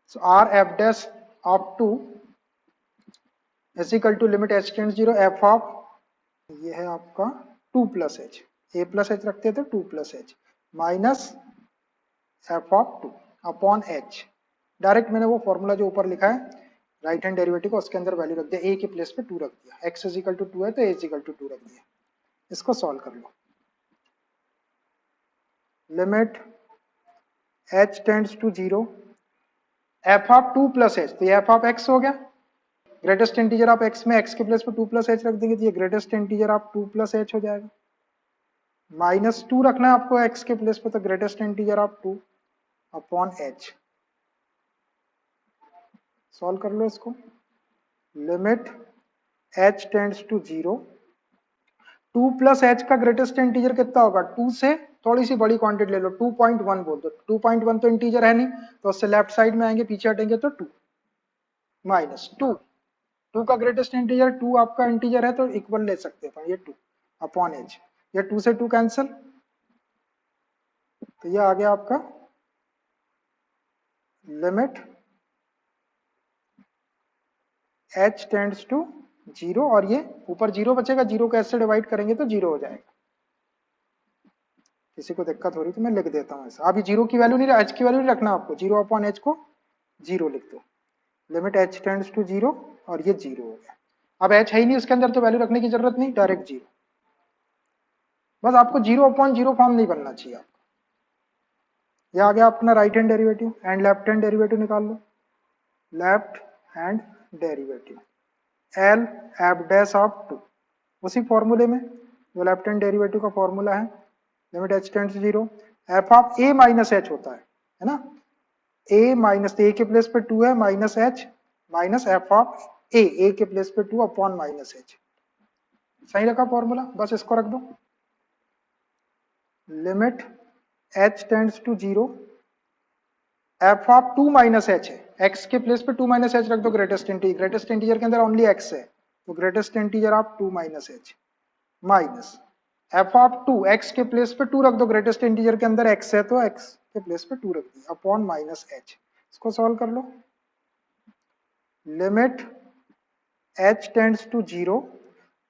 so r f dash of 2 is equal to limit H tends 0 f of, ये है आपका 2 plus h, a plus h रखते थे 2 plus h minus f of 2 upon h. Direct मैंने वो फॉर्मूला जो ऊपर लिखा है राइट हैंड डेरिवेटिव को उसके अंदर वैल्यू रख दिया, ए के प्लेस पे 2 रख दिया, एक्स इज इक्वल टू 2 है तो ए इज इक्वल टू 2 रख दिया। इसको सॉल्व कर लो। Limit h tends to 0 f of 2 plus h, तो ये एफ ऑफ x हो गया, ग्रेटेस्ट इंटीजर आप x में x के प्लेस पे 2 प्लस एच रख देंगे तो ये ग्रेटेस्ट इंटीजर आप 2 प्लस एच हो जाएगा। माइनस 2 रखना है आपको x के प्लेस पे, तो ग्रेटेस्ट इंटीजर आप 2 अपॉन h। सॉल्व कर लो इसको। Limit h tends to 0, 2 plus h का ग्रेटेस्ट इंटीजर कितना होगा, 2 से थोड़ी सी बड़ी क्वांटिटी ले लो, 2.1 बोल दो, 2.1 तो इंटीजर है नहीं तो उससे लेफ्ट साइड में आएंगे, पीछे हटेंगे तो 2 माइनस 2 का ग्रेटेस्ट इंटीजर 2 आपका इंटीजर है तो इक्वल ले सकते हैं, ये 2 अपॉन एच, ये 2 से 2 कैंसिल, तो ये आ गया आपका लिमिट h टेंड्स टू 0, और ये ऊपर 0 बचेगा, 0 को ऐसे डिवाइड करेंगे तो 0 हो जाएगा। किसी को दिक्कत हो रही तो मैं लिख देता हूँ ऐसा, अभी 0 की वैल्यू नहीं, h की वैल्यू नहीं रखना आपको, 0 अपॉन h को 0 लिख दो। लिमिट h टेंड्स टू 0 और ये 0 हो गया। अब h है ही नहीं उसके अंदर तो वैल्यू रखने की जरूरत नहीं, डायरेक्ट 0। बस आपको 0 अपॉन 0 फॉर्म नहीं बनना चाहिए आपको। ये आ गया अपना right hand derivative, and left hand derivative निकाल लो। Left hand derivative l f dash of 2, उसी फॉर्मूले में जो लेफ्ट हैंड डेरिवेटिव का फॉर्मूला है, limit h tends to 0 f of a minus h होता है ना, a माइनस, a के प्लेस पे 2 है minus h minus f of a के प्लेस पे 2 अपॉन माइनस h। सही रखा फॉर्मूला, बस इसको रख दो। Limit h tends to 0 f of 2 minus h है, x के प्लेस पे 2 माइनस एच रख दो, ग्रेटेस्ट इंटीजर, ग्रेटेस्ट इंटीजर के अंदर ओनली x है तो ग्रेटेस्ट इंटीजर आप 2 minus h minus f of 2, x के प्लेस पे 2 रख दो, ग्रेटेस्ट इंटीजर के अंदर x है तो x के प्लेस पे 2 रख दिया अपॉन माइनस h। इसको सॉल्व कर लो। Limit h tends to 0,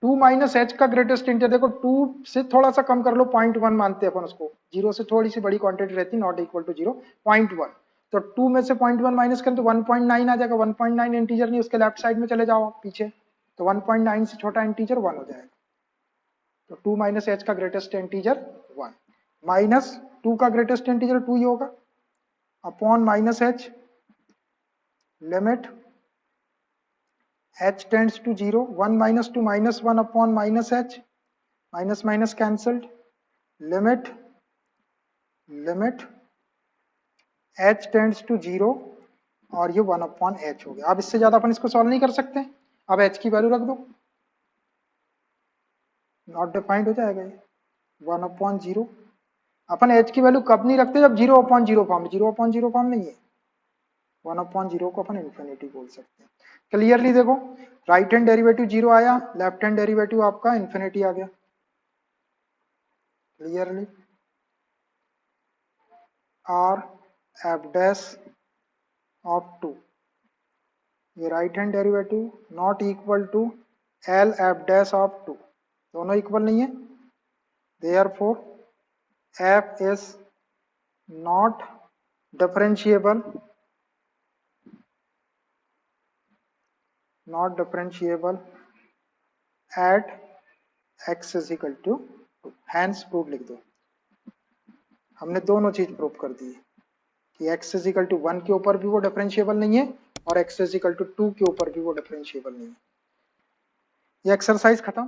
2 minus h का ग्रेटेस्ट इंटीजर देखो, 2 से थोड़ा सा कम कर लो, 0.1 मानते हैं अपन उसको, 0 से थोड़ी सी बड़ी क्वांटिटी रहती, नॉट इक्वल टू 0, 0.1, तो 2 में से 0.1 माइनस करें तो 1.9 आ जाएगा। 1.9 इंटीजर नहीं, उसके लेफ्ट साइड में चले जाओ पीछे, तो 1.9 से छोटा इंटीजर 1 हो जाएगा, तो 2 माइनस एच का ग्रेटेस्ट इंटीजर 1 माइनस 2 का ग्रेटेस्ट इंटीजर 2 ही होगा upon minus h. Limit h tends to 0, 1 minus 2 minus 1 upon minus h, minus minus cancelled. Limit h tends to 0 और ये 1 अपॉन h हो गया। अब इससे ज्यादा अपन इसको सॉल्व नहीं कर सकते, अब h की वैल्यू रख दो, नॉट डिफाइंड हो जाएगा ये 1 अपॉन 0। अपन h की वैल्यू कब नहीं रखते, जब 0 अपॉन 0 फॉर्म, 0 अपॉन 0 फॉर्म नहीं है, 1 अपॉन 0 को अपन इन्फिनिटी बोल सकते हैं। क्लियरली देखो, राइट हैंड डेरिवेटिव 0 आया, लेफ्ट हैंड डेरिवेटिव आपका इन्फिनिटी आ गया। Clearly r f dash of 2, ये right hand derivative not equal to l f dash of 2, दोनों इक्वल नहीं है, therefore f is not differentiable at x is equal to 2, hence prove लिख दो। हमने दोनों चीज प्रूव कर दी कि x is equal to 1 के ऊपर भी वो डिफरेंशिएबल नहीं है और x is equal to 2 के ऊपर भी वो डिफरेंशिएबल नहीं है। ये एक्सरसाइज खत्म।